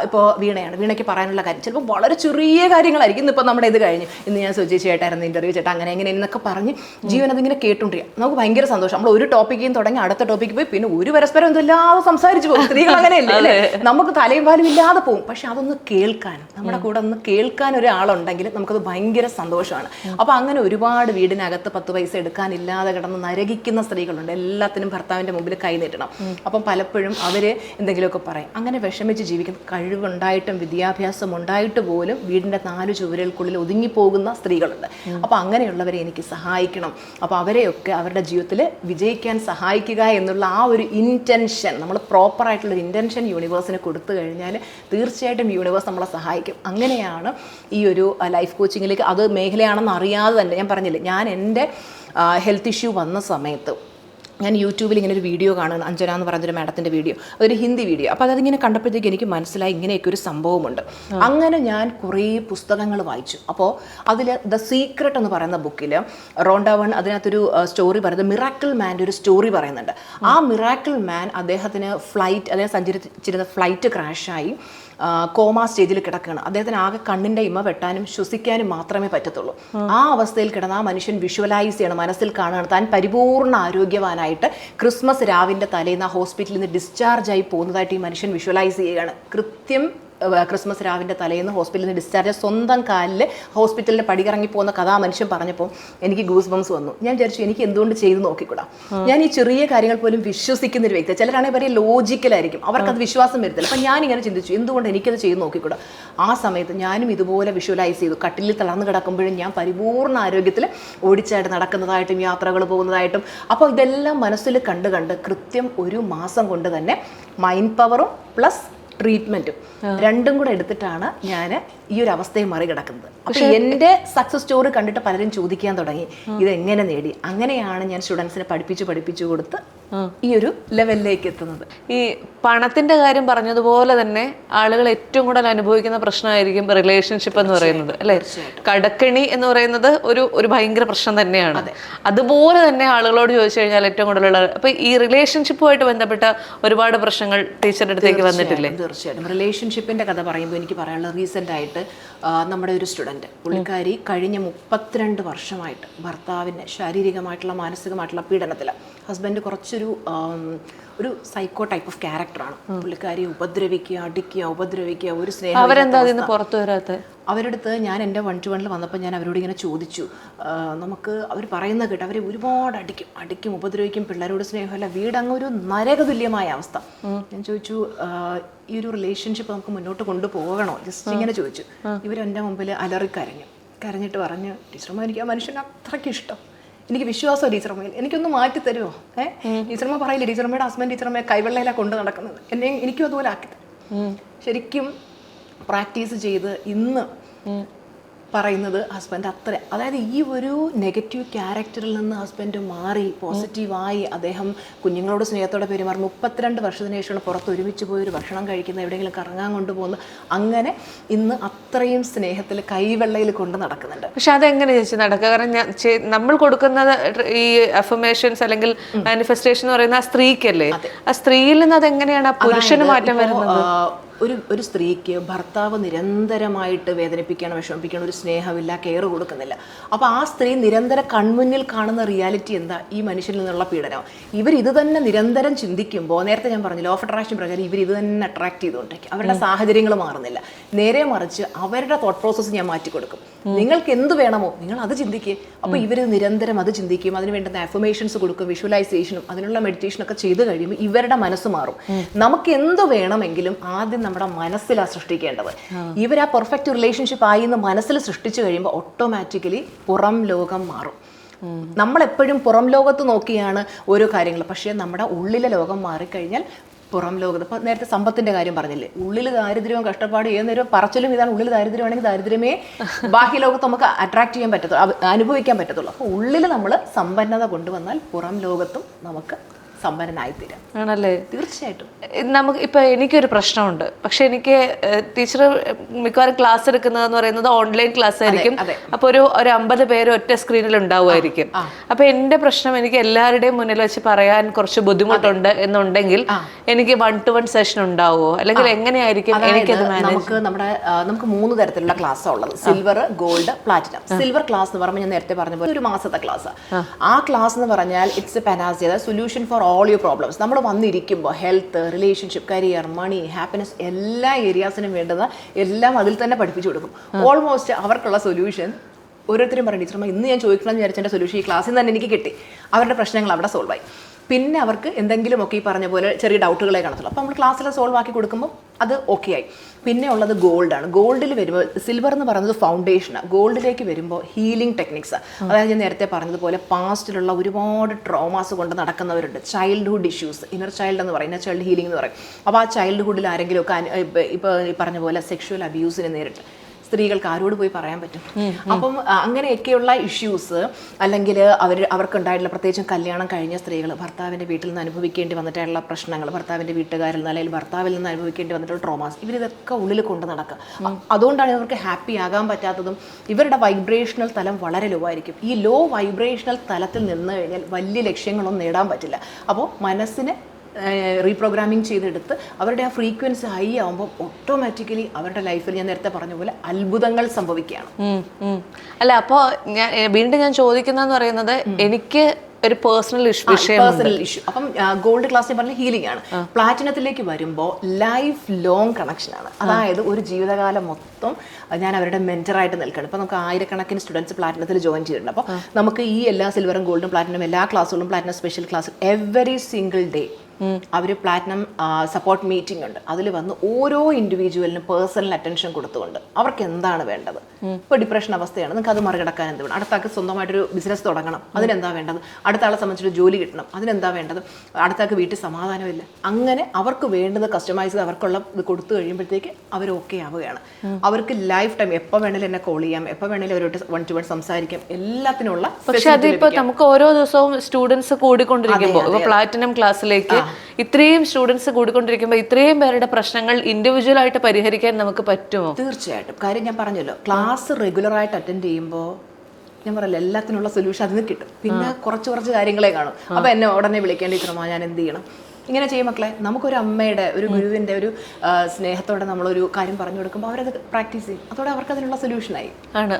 ഇപ്പോൾ വീണയ്ക്ക് പറയാനുള്ള കാര്യം ചിലപ്പോൾ വളരെ ചെറിയ കാര്യങ്ങളായിരിക്കും. ഇന്നിപ്പോൾ നമ്മുടെ ഇത് കഴിഞ്ഞ് ഇന്ന് ഞാൻ ചേട്ടായിരുന്നു ഇൻ്റർവ്യൂ, ചേട്ടാ അങ്ങനെ എങ്ങനെ എന്നൊക്കെ പറഞ്ഞ് ജീവൻ അതിങ്ങനെ കേട്ടുകൊണ്ടിരിക്കുക. നമുക്ക് ഭയങ്കര സന്തോഷം. നമ്മൾ ഒരു ടോപ്പിക്കും തുടങ്ങി അടുത്ത ടോപ്പിക്ക് പോയി പിന്നെ ഒരു പരസ്പരം എന്തില്ലാതെ സംസാരിച്ച് പോകും. സ്ത്രീകൾ അങ്ങനെയല്ലേ അല്ലേ, നമുക്ക് തലയും പാലും ഇല്ലാതെ പോകും. പക്ഷെ അതൊന്ന് കേൾക്കാൻ, നമ്മുടെ കൂടെ ഒന്ന് കേൾക്കാൻ ഒരാളുണ്ടെങ്കിൽ നമുക്കത് ഭയങ്കര സന്തോഷമാണ്. അപ്പോൾ അങ്ങനെ ഒരുപാട് വീടിനകത്ത് 10 പൈസ എടുക്കാനില്ലാതെ കിടന്ന് നരകിക്കുന്ന സ്ത്രീകളുണ്ട്. എല്ലാത്തിനും ഭർത്താവിൻ്റെ മുമ്പിൽ കൈ നീട്ടണം. അപ്പം പലപ്പോഴും അവർ എന്തെങ്കിലുമൊക്കെ പറയും. അങ്ങനെ വിഷമിച്ച് ജീവിക്കുന്ന, കഴിവുണ്ടായിട്ടും വിദ്യാഭ്യാസം ഉണ്ടായിട്ട് പോലും വീടിൻ്റെ 4 ചുവരുകൾക്കുള്ളിൽ ഒതുങ്ങിപ്പോകുന്ന സ്ത്രീകളുണ്ട്. അപ്പോൾ അങ്ങനെയുള്ളവരെ എനിക്ക് സഹായിക്കണം. അപ്പോൾ അവരെയൊക്കെ അവരുടെ ജീവിതത്തിൽ വിജയിക്കാൻ സഹായിക്കുക എന്നുള്ള ആ ഒരു ഇൻറ്റൻഷൻ, നമ്മൾ പ്രോപ്പറായിട്ടുള്ളൊരു ഇൻറ്റൻഷൻ യൂണിവേഴ്സിന് കൊടുത്തു കഴിഞ്ഞാൽ തീർച്ചയായിട്ടും യൂണിവേഴ്സ് നമ്മളെ സഹായിക്കും. അങ്ങനെയാണ് ഈ ഒരു ലൈഫ് കോച്ചിങ്ങിലേക്ക്, അത് മേഖലയാണെന്ന് അറിയാതെ തന്നെ, ഞാൻ പറഞ്ഞില്ലേ, ഞാൻ എൻ്റെ ഹെൽത്ത് ഇഷ്യൂ വന്ന സമയത്ത് ഞാൻ യൂട്യൂബിൽ ഇങ്ങനെ ഒരു വീഡിയോ കാണുന്നു, അഞ്ജന എന്ന് പറഞ്ഞൊരു മാഡത്തിൻ്റെ വീഡിയോ, അതൊരു ഹിന്ദി വീഡിയോ. അപ്പോൾ അതിങ്ങനെ കണ്ടപ്പോഴത്തേക്ക് എനിക്ക് മനസ്സിലായി ഇങ്ങനെയൊക്കെ ഒരു സംഭവമുണ്ട്. അങ്ങനെ ഞാൻ കുറേ പുസ്തകങ്ങൾ വായിച്ചു. അപ്പോൾ അതിൽ ദ സീക്രട്ട് എന്ന് പറയുന്ന ബുക്കിൽ റോണ്ട വൺ അതിനകത്തൊരു സ്റ്റോറി പറയുന്നത്, മിറാക്കിൾ മാൻ്റെ ഒരു സ്റ്റോറി പറയുന്നുണ്ട്. ആ മിറാക്കിൾ മാൻ അദ്ദേഹത്തിന് അദ്ദേഹം സഞ്ചരിച്ചിരുന്ന ഫ്ലൈറ്റ് ക്രാഷായി കോമ സ്റ്റേജിൽ കിടക്കുകയാണ്. അദ്ദേഹത്തിന് ആകെ കണ്ണിൻ്റെ ഇമ വെട്ടാനും ശ്വസിക്കാനും മാത്രമേ പറ്റത്തുള്ളൂ. ആ അവസ്ഥയിൽ കിടന്ന് ആ മനുഷ്യൻ വിഷ്വലൈസ് ചെയ്യണം, മനസ്സിൽ കാണുകയാണ് താൻ പരിപൂർണ്ണ ആരോഗ്യവാനായിട്ട് ക്രിസ്മസ് രാവിൻ്റെ തലേന്ന് ആ ഹോസ്പിറ്റലിൽ നിന്ന് ഡിസ്ചാർജായി പോകുന്നതായിട്ട് ഈ മനുഷ്യൻ വിഷ്വലൈസ് ചെയ്യുകയാണ്. കൃത്യം ക്രിസ്മസ് രാവിൻ്റെ തലേന്ന് ഹോസ്പിറ്റലിൽ നിന്ന് ഡിസ്ചാർജ്, സ്വന്തം കാലിൽ ഹോസ്പിറ്റലിൻ്റെ പടിയിറങ്ങി പോകുന്ന കഥ ആ മനുഷ്യൻ പറഞ്ഞപ്പോൾ എനിക്ക് ഗൂസ് ബംസ് വന്നു. ഞാൻ വിചാരിച്ചു എനിക്ക് എന്തുകൊണ്ട് ചെയ്ത് നോക്കിക്കൂടാ. ഞാൻ ഈ ചെറിയ കാര്യങ്ങൾ പോലും വിശ്വസിക്കുന്ന ഒരു വ്യക്തി. ചിലരാണെങ്കിൽ വലിയ ലോജിക്കലായിരിക്കും, അവർക്കത് വിശ്വാസം വരത്തില്ല. അപ്പം ഞാനിങ്ങനെ ചിന്തിച്ചു എന്തുകൊണ്ട് എനിക്കത് ചെയ്ത് നോക്കിക്കൂടാ. ആ സമയത്ത് ഞാനും ഇതുപോലെ വിഷ്വലൈസ് ചെയ്തു. കട്ടിലിൽ തളർന്ന് കിടക്കുമ്പോഴും ഞാൻ പരിപൂർണ്ണ ആരോഗ്യത്തിൽ ഓടിച്ചായിട്ട് നടക്കുന്നതായിട്ടും യാത്രകൾ പോകുന്നതായിട്ടും. അപ്പോൾ ഇതെല്ലാം മനസ്സിൽ കണ്ട് കൃത്യം 1 മാസം കൊണ്ട് തന്നെ മൈൻഡ് പവറും പ്ലസ് ട്രീറ്റ്മെൻറ്റും രണ്ടും കൂടെ എടുത്തിട്ടാണ് ഞാൻ ഈ ഒരു അവസ്ഥയെ മറികടക്കുന്നത്. അപ്പോൾ എൻ്റെ സക്സസ് സ്റ്റോറി കണ്ടിട്ട് പലരും ചോദിക്കാൻ തുടങ്ങി ഇതെങ്ങനെ നേടി. അങ്ങനെയാണ് ഞാൻ സ്റ്റുഡൻസിനെ പഠിപ്പിച്ചു കൊടുത്ത് ഈ ഒരു ലെവലിലേക്ക് എത്തുന്നത്. ഈ പണത്തിന്റെ കാര്യം പറഞ്ഞതുപോലെ തന്നെ ആളുകൾ ഏറ്റവും കൂടുതൽ അനുഭവിക്കുന്ന പ്രശ്നമായിരിക്കും റിലേഷൻഷിപ്പ് എന്ന് പറയുന്നത്, അല്ലേ? കടക്കണി എന്ന് പറയുന്നത് ഒരു ഭയങ്കര പ്രശ്നം തന്നെയാണ്. അതുപോലെ തന്നെ ആളുകളോട് ചോദിച്ചു കഴിഞ്ഞാൽ ഏറ്റവും കൂടുതലുള്ള, അപ്പൊ ഈ റിലേഷൻഷിപ്പുമായിട്ട് ബന്ധപ്പെട്ട ഒരുപാട് പ്രശ്നങ്ങൾ ടീച്ചറുടെ അടുത്തേക്ക് വന്നിട്ടില്ലേ? തീർച്ചയായിട്ടും. റിലേഷൻഷിപ്പിന്റെ കഥ പറയുമ്പോൾ എനിക്ക് പറയാനുള്ളത്, റീസെന്റ് ആയിട്ട് നമ്മുടെ ഒരു സ്റ്റുഡൻറ്റ്, പുള്ളിക്കാരി കഴിഞ്ഞ 32 വർഷമായിട്ട് ഭർത്താവിൻ്റെ ശാരീരികമായിട്ടുള്ള മാനസികമായിട്ടുള്ള പീഡനത്തിൽ, ഹസ്ബൻഡ് കുറച്ചൊരു സൈക്കോ ടൈപ്പ് ഓഫ് ക്യാരക്ടറാണ്. പുള്ളിക്കാരി ഉപദ്രവിക്കുക ഒരു സ്നേഹം. പുറത്തു വരാത്ത അവരടുത്ത് ഞാൻ എൻ്റെ 1-to-1 വന്നപ്പോൾ ഞാൻ അവരോട് ഇങ്ങനെ ചോദിച്ചു, നമുക്ക് അവർ പറയുന്നത് കേട്ട് അവരെ ഒരുപാട് അടിക്കും ഉപദ്രവിക്കും, പിള്ളേരോട് സ്നേഹമല്ല, വീടങ്ങ് ഒരു നരകതുല്യമായ അവസ്ഥ. ഞാൻ ചോദിച്ചു ഈ ഒരു റിലേഷൻഷിപ്പ് നമുക്ക് മുന്നോട്ട് കൊണ്ടുപോകണോ, ജസ്റ്റ് ഇങ്ങനെ ചോദിച്ചു. ഇവരെൻ്റെ മുമ്പിൽ കരഞ്ഞിട്ട് പറഞ്ഞു, ടീച്ചർമാർ എനിക്ക് ആ മനുഷ്യനെ അത്രയ്ക്ക് ഇഷ്ടം, എനിക്ക് വിശ്വാസം ടീച്ചർമ്മയിൽ, എനിക്കൊന്ന് മാറ്റി തരുമോ? ടീച്ചർമ്മ പറയില്ല, ടീച്ചർമ്മയുടെ ഹസ്ബൻഡ് ടീച്ചർമ്മയെ കൈവെള്ളയിലാണ് കൊണ്ട് നടക്കുന്നത്, എനിക്കും അതുപോലെ ആക്കി തരും. ശരിക്കും പ്രാക്ടീസ് ചെയ്ത് ഇന്ന് പറയുന്നത് ഹസ്ബൻഡ് അതായത് ഈ ഒരു നെഗറ്റീവ് ക്യാരക്ടറിൽ നിന്ന് ഹസ്ബൻഡ് മാറി പോസിറ്റീവായി അദ്ദേഹം കുഞ്ഞുങ്ങളോട് സ്നേഹത്തോടെ പെരുമാറി 32 വർഷത്തിന് ശേഷമാണ് പുറത്ത് ഒരുമിച്ച് പോയി ഒരു ഭക്ഷണം കഴിക്കുന്ന, എവിടെയെങ്കിലും കറങ്ങാൻ കൊണ്ടുപോകുന്നു. അങ്ങനെ ഇന്ന് അത്രയും സ്നേഹത്തിൽ കൈവെള്ളയിൽ കൊണ്ട് നടക്കുന്നുണ്ട്. പക്ഷെ അതെങ്ങനെ ചേച്ചി നടക്കുക? കാരണം നമ്മൾ കൊടുക്കുന്നത് ഈ അഫർമേഷൻസ് അല്ലെങ്കിൽ മാനിഫെസ്റ്റേഷൻ എന്ന് പറയുന്ന ആ സ്ത്രീക്കല്ലേ, ആ സ്ത്രീയിൽ നിന്ന് അതെങ്ങനെയാണ് പുരുഷന് മാറ്റം വരുന്നത്? ഒരു സ്ത്രീക്ക് ഭർത്താവ് നിരന്തരമായിട്ട് വേദനിപ്പിക്കുകയാണ്, വിഷമിപ്പിക്കുകയാണ്, ഒരു സ്നേഹമില്ല, കെയർ കൊടുക്കുന്നില്ല. അപ്പോൾ ആ സ്ത്രീ നിരന്തരം കൺമുന്നിൽ കാണുന്ന റിയാലിറ്റി എന്താ? ഈ മനുഷ്യനിൽ നിന്നുള്ള പീഡനം. ഇത് തന്നെ നിരന്തരം ചിന്തിക്കുമ്പോൾ, നേരത്തെ ഞാൻ പറഞ്ഞു ലോ ഓഫ് അട്രാക്ഷൻ പ്രകാരം ഇത് തന്നെ അട്രാക്ട് ചെയ്തുകൊണ്ടിരിക്കും. അവരുടെ സാഹചര്യങ്ങൾ മാറുന്നില്ല. നേരെ മറിച്ച് അവരുടെ തോട്ട് പ്രോസസ്സ് ഞാൻ മാറ്റിക്കൊടുക്കും. നിങ്ങൾക്ക് എന്ത് വേണമോ നിങ്ങൾ അത് ചിന്തിക്കുക. അപ്പോൾ ഇവർ നിരന്തരം അത് ചിന്തിക്കും, അതിന് വേണ്ടുന്ന അഫർമേഷൻസ് കൊടുക്കും, വിഷ്വലൈസേഷനും അതിനുള്ള മെഡിറ്റേഷനൊക്കെ ചെയ്ത് കഴിയുമ്പോൾ ഇവരുടെ മനസ്സ് മാറും. നമുക്ക് എന്ത് വേണമെങ്കിലും ആദ്യം നമ്മുടെ മനസ്സിലാണ് സൃഷ്ടിക്കേണ്ടത്. ഇവർ ആ പെർഫെക്റ്റ് റിലേഷൻഷിപ്പ് ആയി എന്ന് മനസ്സിൽ സൃഷ്ടിച്ചു കഴിയുമ്പോൾ ഓട്ടോമാറ്റിക്കലി പുറം ലോകം മാറും. നമ്മളെപ്പോഴും പുറം ലോകത്ത് നോക്കിയാണ് ഓരോ കാര്യങ്ങൾ, പക്ഷേ നമ്മുടെ ഉള്ളിലെ ലോകം മാറിക്കഴിഞ്ഞാൽ പുറം ലോകത്ത്, ഇപ്പം നേരത്തെ സമ്പത്തിൻ്റെ കാര്യം പറഞ്ഞില്ലേ, ഉള്ളിൽ ദാരിദ്ര്യവും കഷ്ടപ്പാട് ഏത് നേരം പറച്ചിലും ഇതാണ്, ഉള്ളിൽ ദാരിദ്ര്യമാണെങ്കിൽ ദാരിദ്ര്യമേ ബാഹ്യ ലോകത്ത് നമുക്ക് അട്രാക്ട് ചെയ്യാൻ പറ്റത്തുള്ളൂ, അനുഭവിക്കാൻ പറ്റത്തുള്ളൂ. അപ്പോൾ ഉള്ളിൽ നമ്മൾ സമ്പന്നത കൊണ്ടുവന്നാൽ പുറം ലോകത്തും നമുക്ക് സമ്പന്നനായിത്തീരാം. ആണല്ലേ? തീർച്ചയായിട്ടും. നമുക്ക് ഇപ്പൊ എനിക്കൊരു പ്രശ്നമുണ്ട്, പക്ഷെ എനിക്ക് ടീച്ചർ മിക്കവാറും ക്ലാസ് എടുക്കുന്നതെന്ന് പറയുന്നത് ഓൺലൈൻ ക്ലാസ് ആയിരിക്കും. അപ്പൊ ഒരു 50 പേര് ഒറ്റ സ്ക്രീനിൽ ഉണ്ടാവുമായിരിക്കും. അപ്പൊ എന്റെ പ്രശ്നം എനിക്ക് എല്ലാവരുടെയും മുന്നിൽ വെച്ച് പറയാൻ കുറച്ച് ബുദ്ധിമുട്ടുണ്ട് എന്നുണ്ടെങ്കിൽ എനിക്ക് 1-to-1 സെഷൻ ഉണ്ടാവുമോ, അല്ലെങ്കിൽ എങ്ങനെയായിരിക്കും എനിക്കത് മാനേജ്? നമുക്ക് 3 തരത്തിലുള്ള ക്ലാസ് ഉള്ളത്: silver, gold, platinum. Silver class എന്ന് പറയുമ്പോൾ ഞാൻ നേരത്തെ പറഞ്ഞ പോലെ ഒരു മാസത്തെ ക്ലാസ്. ആ ക്ലാസ് എന്ന് പറഞ്ഞാൽ it's a panacea, solution for all your problems. നമ്മൾ വന്നിരിക്കുമ്പോൾ health, relationship, career, money, happiness, എല്ലാ ഏരിയാസിനും വേണ്ടത് എല്ലാം അതിൽ തന്നെ പഠിപ്പിച്ചു കൊടുക്കും. ഓൾമോസ്റ്റ് അവർക്കുള്ള സൊല്യൂഷൻ ഓരോരുത്തരും പറയും, ടീച്ചർമാർ ഇന്ന് ഞാൻ ചോദിക്കണമെന്ന് വിചാരിച്ചതിൻ്റെ സൊല്യൂഷൻ ഈ ക്ലാസ്സിൽ തന്നെ എനിക്ക് കിട്ടി. അവരുടെ പ്രശ്നങ്ങൾ അവിടെ സോൾവ് ആയി. പിന്നെ അവർക്ക് എന്തെങ്കിലുമൊക്കെ ഈ പറഞ്ഞ പോലെ ചെറിയ ഡൗട്ടുകളെ കാണത്തുള്ളൂ. അപ്പോൾ നമ്മൾ ക്ലാസ്സിൽ സോൾവ് ആക്കി കൊടുക്കുമ്പോൾ അത് ഓക്കെ ആയി. പിന്നെ ഉള്ളത് ഗോൾഡാണ്. ഗോൾഡിൽ വരുമ്പോൾ, സിൽവർ എന്ന് പറയുന്നത് ഫൗണ്ടേഷനാണ്. ഗോൾഡിലേക്ക് വരുമ്പോൾ ഹീലിംഗ് ടെക്നിക്സ്, അതായത് ഞാൻ നേരത്തെ പറഞ്ഞതുപോലെ പാസ്റ്റിലുള്ള ഒരുപാട് ട്രോമാസ് കൊണ്ട് നടക്കുന്നവരുണ്ട്. ചൈൽഡ്ഹുഡ് ഇഷ്യൂസ്, ഇന്നർ ചൈൽഡ് എന്ന് പറയും, ഇന്നർ ചൈൽഡ് ഹീലിംഗ് എന്ന് പറയും. അപ്പോൾ ആ ചൈൽഡ്ഹുഡിൽ ആരെങ്കിലുമൊക്കെ ഇപ്പോൾ ഈ പറഞ്ഞ പോലെ സെക്ഷുവൽ അബ്യൂസിനെ നേരിട്ട് സ്ത്രീകൾക്ക് ആരോട് പോയി പറയാൻ പറ്റും? അപ്പം അങ്ങനെയൊക്കെയുള്ള ഇഷ്യൂസ്, അല്ലെങ്കിൽ അവർക്കുണ്ടായിട്ടുള്ള, പ്രത്യേകിച്ചും കല്യാണം കഴിഞ്ഞ സ്ത്രീകൾ ഭർത്താവിൻ്റെ വീട്ടിൽ നിന്ന് അനുഭവിക്കേണ്ടി വന്നിട്ടുള്ള പ്രശ്നങ്ങൾ, ഭർത്താവിൻ്റെ വീട്ടുകാരിൽ നിന്ന് അല്ലെങ്കിൽ ഭർത്താവിൽ നിന്ന് അനുഭവിക്കേണ്ടി വന്നിട്ടുള്ള ട്രോമാസ്, ഇവരിതൊക്കെ ഉള്ളിൽ കൊണ്ട് നടക്കുക. അതുകൊണ്ടാണ് ഇവർക്ക് ഹാപ്പി ആകാൻ പറ്റാത്തതും. ഇവരുടെ വൈബ്രേഷണൽ തലം വളരെ ലോ ആയിരിക്കും. ഈ ലോ വൈബ്രേഷണൽ തലത്തിൽ നിന്ന് കഴിഞ്ഞാൽ വലിയ ലക്ഷ്യങ്ങളൊന്നും നേടാൻ പറ്റില്ല. അപ്പോൾ മനസ്സിനെ റീപ്രോഗ്രാമിങ് ചെയ്തെടുത്ത് അവരുടെ ആ ഫ്രീക്വൻസി ഹൈ ആകുമ്പോൾ ഓട്ടോമാറ്റിക്കലി അവരുടെ ലൈഫിൽ ഞാൻ നേരത്തെ പറഞ്ഞ പോലെ അത്ഭുതങ്ങൾ സംഭവിക്കുകയാണ്. അല്ല, അപ്പോൾ ഞാൻ ചോദിക്കുന്നതെന്ന് പറയുന്നത്, എനിക്ക് ഒരു പേഴ്സണൽ ഇഷ്യൂ. അപ്പം ഗോൾഡ് ക്ലാസ്സിൽ പറഞ്ഞ ഹീലിംഗ് ആണ്. പ്ലാറ്റിനത്തിലേക്ക് വരുമ്പോൾ ലൈഫ് ലോങ് കണക്ഷൻ ആണ്. അതായത് ഒരു ജീവിതകാലം മൊത്തം ഞാൻ അവരുടെ മെന്ററായിട്ട് നിൽക്കണം. ഇപ്പം നമുക്ക് 1000-കണക്കിന് സ്റ്റുഡൻസ് പ്ലാറ്റിനത്തിൽ ജോയിൻ ചെയ്തിട്ടുണ്ട്. അപ്പോൾ നമുക്ക് ഈ എല്ലാ സിൽവറും ഗോൾഡും പ്ലാറ്റിനം എല്ലാ ക്ലാസ്സുകളും, platinum special class every single day അവർ പ്ലാറ്റിനം സപ്പോർട്ട് മീറ്റിംഗ് ഉണ്ട്. അതിൽ വന്ന് ഓരോ ഇൻഡിവിജ്വലിനും പേഴ്സണൽ അറ്റൻഷൻ കൊടുത്തുകൊണ്ട് അവർക്ക് എന്താണ് വേണ്ടത്. ഇപ്പോൾ ഡിപ്രഷൻ അവസ്ഥയാണ്, നിങ്ങൾക്ക് അത് മറികടക്കാൻ എന്ത് വേണം? അടുത്താൾക്ക് സ്വന്തമായിട്ടൊരു ബിസിനസ് തുടങ്ങണം, അതിനെന്താ വേണ്ടത്? അടുത്ത ആളെ സംബന്ധിച്ചൊരു ജോലി കിട്ടണം, അതിനെന്താ വേണ്ടത്? അടുത്താൾക്ക് വീട്ടിൽ സമാധാനമില്ല. അങ്ങനെ അവർക്ക് വേണ്ടത് കസ്റ്റമൈസ് ചെയ്ത് അവർക്കുള്ള ഇത് കൊടുത്തു കഴിയുമ്പോഴത്തേക്ക് അവർ ഓക്കെ ആവുകയാണ്. അവർക്ക് ലൈഫ് ടൈം എപ്പോൾ വേണേലും എന്നെ കോൾ ചെയ്യാം, എപ്പോൾ വേണേലും അവരോട് 1-to-1 സംസാരിക്കാം, എല്ലാത്തിനുള്ള. പക്ഷെ അതിപ്പോൾ നമുക്ക് ഓരോ ദിവസവും സ്റ്റുഡൻസ് കൂടിക്കൊണ്ടിരിക്കുമ്പോൾ, ഇപ്പോൾ പ്ലാറ്റിനം ക്ലാസ്സിലേക്ക് ഇത്രയും സ്റ്റുഡൻസ് കൂടിക്കൊണ്ടിരിക്കുമ്പോൾ ഇത്രയും പേരുടെ പ്രശ്നങ്ങൾ ഇൻഡിവിജ്വൽ ആയിട്ട് പരിഹരിക്കാൻ നമുക്ക് പറ്റുമോ? തീർച്ചയായിട്ടും. കാര്യം ഞാൻ പറഞ്ഞല്ലോ, ക്ലാസ് റെഗുലറായിട്ട് അറ്റൻഡ് ചെയ്യുമ്പോൾ ഞാൻ പറയല്ലോ എല്ലാത്തിനുള്ള സൊല്യൂഷൻ അതിന് കിട്ടും. പിന്നെ കുറച്ച് കാര്യങ്ങളെ കാണും. അപ്പോൾ എന്നെ ഉടനെ വിളിക്കേണ്ടി ടീച്ചർമാ ഞാൻ എന്ത് ചെയ്യണം? ഇങ്ങനെ ചെയ്യും മക്കളെ. നമുക്കൊരു അമ്മയുടെ, ഒരു ഗുരുവിൻ്റെ ഒരു സ്നേഹത്തോടെ നമ്മളൊരു കാര്യം പറഞ്ഞു കൊടുക്കുമ്പോൾ അവരത് പ്രാക്ടീസ് ചെയ്യും. അതോടെ അവർക്ക് അതിനുള്ള സൊല്യൂഷനായി. ആണ്.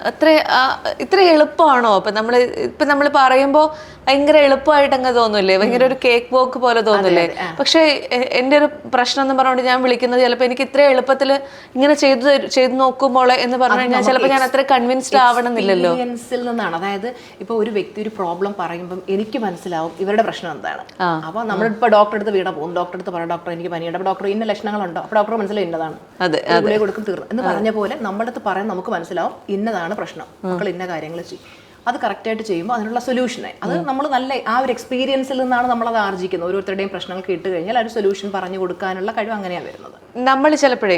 ഇത്ര എളുപ്പമാണോ? ഇപ്പം നമ്മൾ പറയുമ്പോൾ ഭയങ്കര എളുപ്പമായിട്ട് അങ്ങ് തോന്നില്ലേ? ഭയങ്കര ഒരു കേക്ക് വോക്ക് പോലെ തോന്നില്ലേ? പക്ഷേ എൻ്റെ ഒരു പ്രശ്നം എന്ന് പറഞ്ഞുകൊണ്ട് ഞാൻ വിളിക്കുന്നത്, ചിലപ്പോൾ എനിക്ക് ഇത്ര എളുപ്പത്തിൽ ഇങ്ങനെ ചെയ്ത് നോക്കുമ്പോൾ എന്ന് പറഞ്ഞു കഴിഞ്ഞാൽ ചിലപ്പോൾ ഞാൻ അത്ര കൺവിൻസ്ഡ് ആവണമെന്നില്ലല്ലോ. എക്സ്പീരിയൻസിൽ നിന്നാണ്. അതായത് ഇപ്പോൾ ഒരു വ്യക്തി ഒരു പ്രോബ്ലം പറയുമ്പം എനിക്ക് മനസ്സിലാവും ഇവരുടെ പ്രശ്നം എന്താണ്. അപ്പോൾ നമ്മളിപ്പോൾ ഡോക്ടറെ അടുത്ത് വീണ പോകും, ഡോക്ടറെ അടുത്ത് പറയാം, ഡോക്ടർ എനിക്ക് പനിയുണ്ട്. അപ്പോൾ ഡോക്ടർ ഇന്ന ലക്ഷണങ്ങളുണ്ടോ? അപ്പോൾ ഡോക്ടർ മനസ്സിലാവും ഇന്നതാണ്, ഗുളിക കൊടുക്കും, തീർന്നു എന്ന് പറഞ്ഞ പോലെ നമ്മുടെ അടുത്ത് പറയാൻ നമുക്ക് മനസ്സിലാവും ഇന്നതാണ് പ്രശ്നം, മക്കൾ ഇന്ന കാര്യങ്ങൾ ചെയ്യും. അത് കറക്റ്റായിട്ട് ചെയ്യുമ്പോൾ അതിനുള്ള സൊല്യൂഷനായി. അത് നമ്മൾ നല്ല ആ ഒരു എക്സ്പീരിയൻസിൽ നിന്നാണ് നമ്മളത് ആർജിക്കുന്നത്. ഓരോരുത്തരുടെയും പ്രശ്നങ്ങൾ കേട്ട് കഴിഞ്ഞാൽ ആ ഒരു സൊല്യൂഷൻ പറഞ്ഞു കൊടുക്കാനുള്ള കഴിവ് അങ്ങനെയാണ് വരുന്നത്. നമ്മൾ ചിലപ്പോഴേ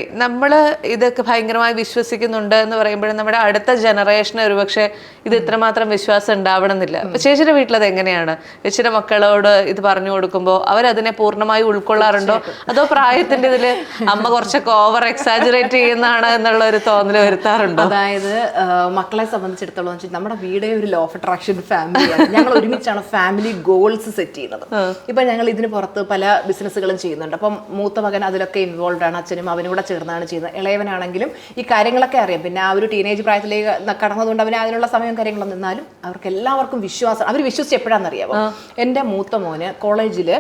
ഇതൊക്കെ ഭയങ്കരമായി വിശ്വസിക്കുന്നുണ്ട് എന്ന് പറയുമ്പോഴും നമ്മുടെ അടുത്ത ജനറേഷന് ഒരുപക്ഷെ ഇത് ഇത്രമാത്രം വിശ്വാസം ഉണ്ടാവണമെന്നില്ല. അപ്പൊ ചേച്ചിയുടെ വീട്ടിലത് എങ്ങനെയാണ്? ചേച്ചിയുടെ മക്കളോട് ഇത് പറഞ്ഞു കൊടുക്കുമ്പോൾ അവരതിനെ പൂർണ്ണമായി ഉൾക്കൊള്ളാറുണ്ടോ? അതോ പ്രായത്തിന്റെ ഇതിൽ അമ്മ കുറച്ചൊക്കെ ഓവർ എക്സാജറേറ്റ് ചെയ്യുന്നതാണ് എന്നുള്ള ഒരു തോന്നൽ വരുത്താറുണ്ടോ? അതായത് മക്കളെ സംബന്ധിച്ചിടത്തോളം നമ്മുടെ വീട് ഒരു ലോ ഓഫ് അട്രാക്ഷൻ ഫാമിലിയാണ്. ഞങ്ങൾ ഒരുമിച്ചാണ് ഫാമിലി ഗോൾസ് സെറ്റ് ചെയ്യുന്നത്. ഇപ്പൊ ഞങ്ങൾ ഇതിന് പുറത്ത് പല ബിസിനസ്സുകളും ചെയ്യുന്നുണ്ട്. അപ്പം മൂത്ത മകൻ അതിലൊക്കെ ഇൻവോൾവ് ആണ്, അച്ഛനും അവനും കൂടെ ചേർന്നാണ് ചെയ്യുന്നത്. ഇളയവനാണെങ്കിലും ഈ കാര്യങ്ങളൊക്കെ അറിയാം. പിന്നെ ആ ഒരു ടീനേജ് പ്രായത്തിലേക്ക് കടന്നതുകൊണ്ട് അവന് അതിനുള്ള സമയം കാര്യങ്ങളൊന്നും. എന്നാലും അവർക്ക് എല്ലാവർക്കും വിശ്വാസം. അവർ വിശ്വസിച്ച് എപ്പോഴാണെന്നറിയാമോ? എൻ്റെ മൂത്ത മോന് കോളേജിൽ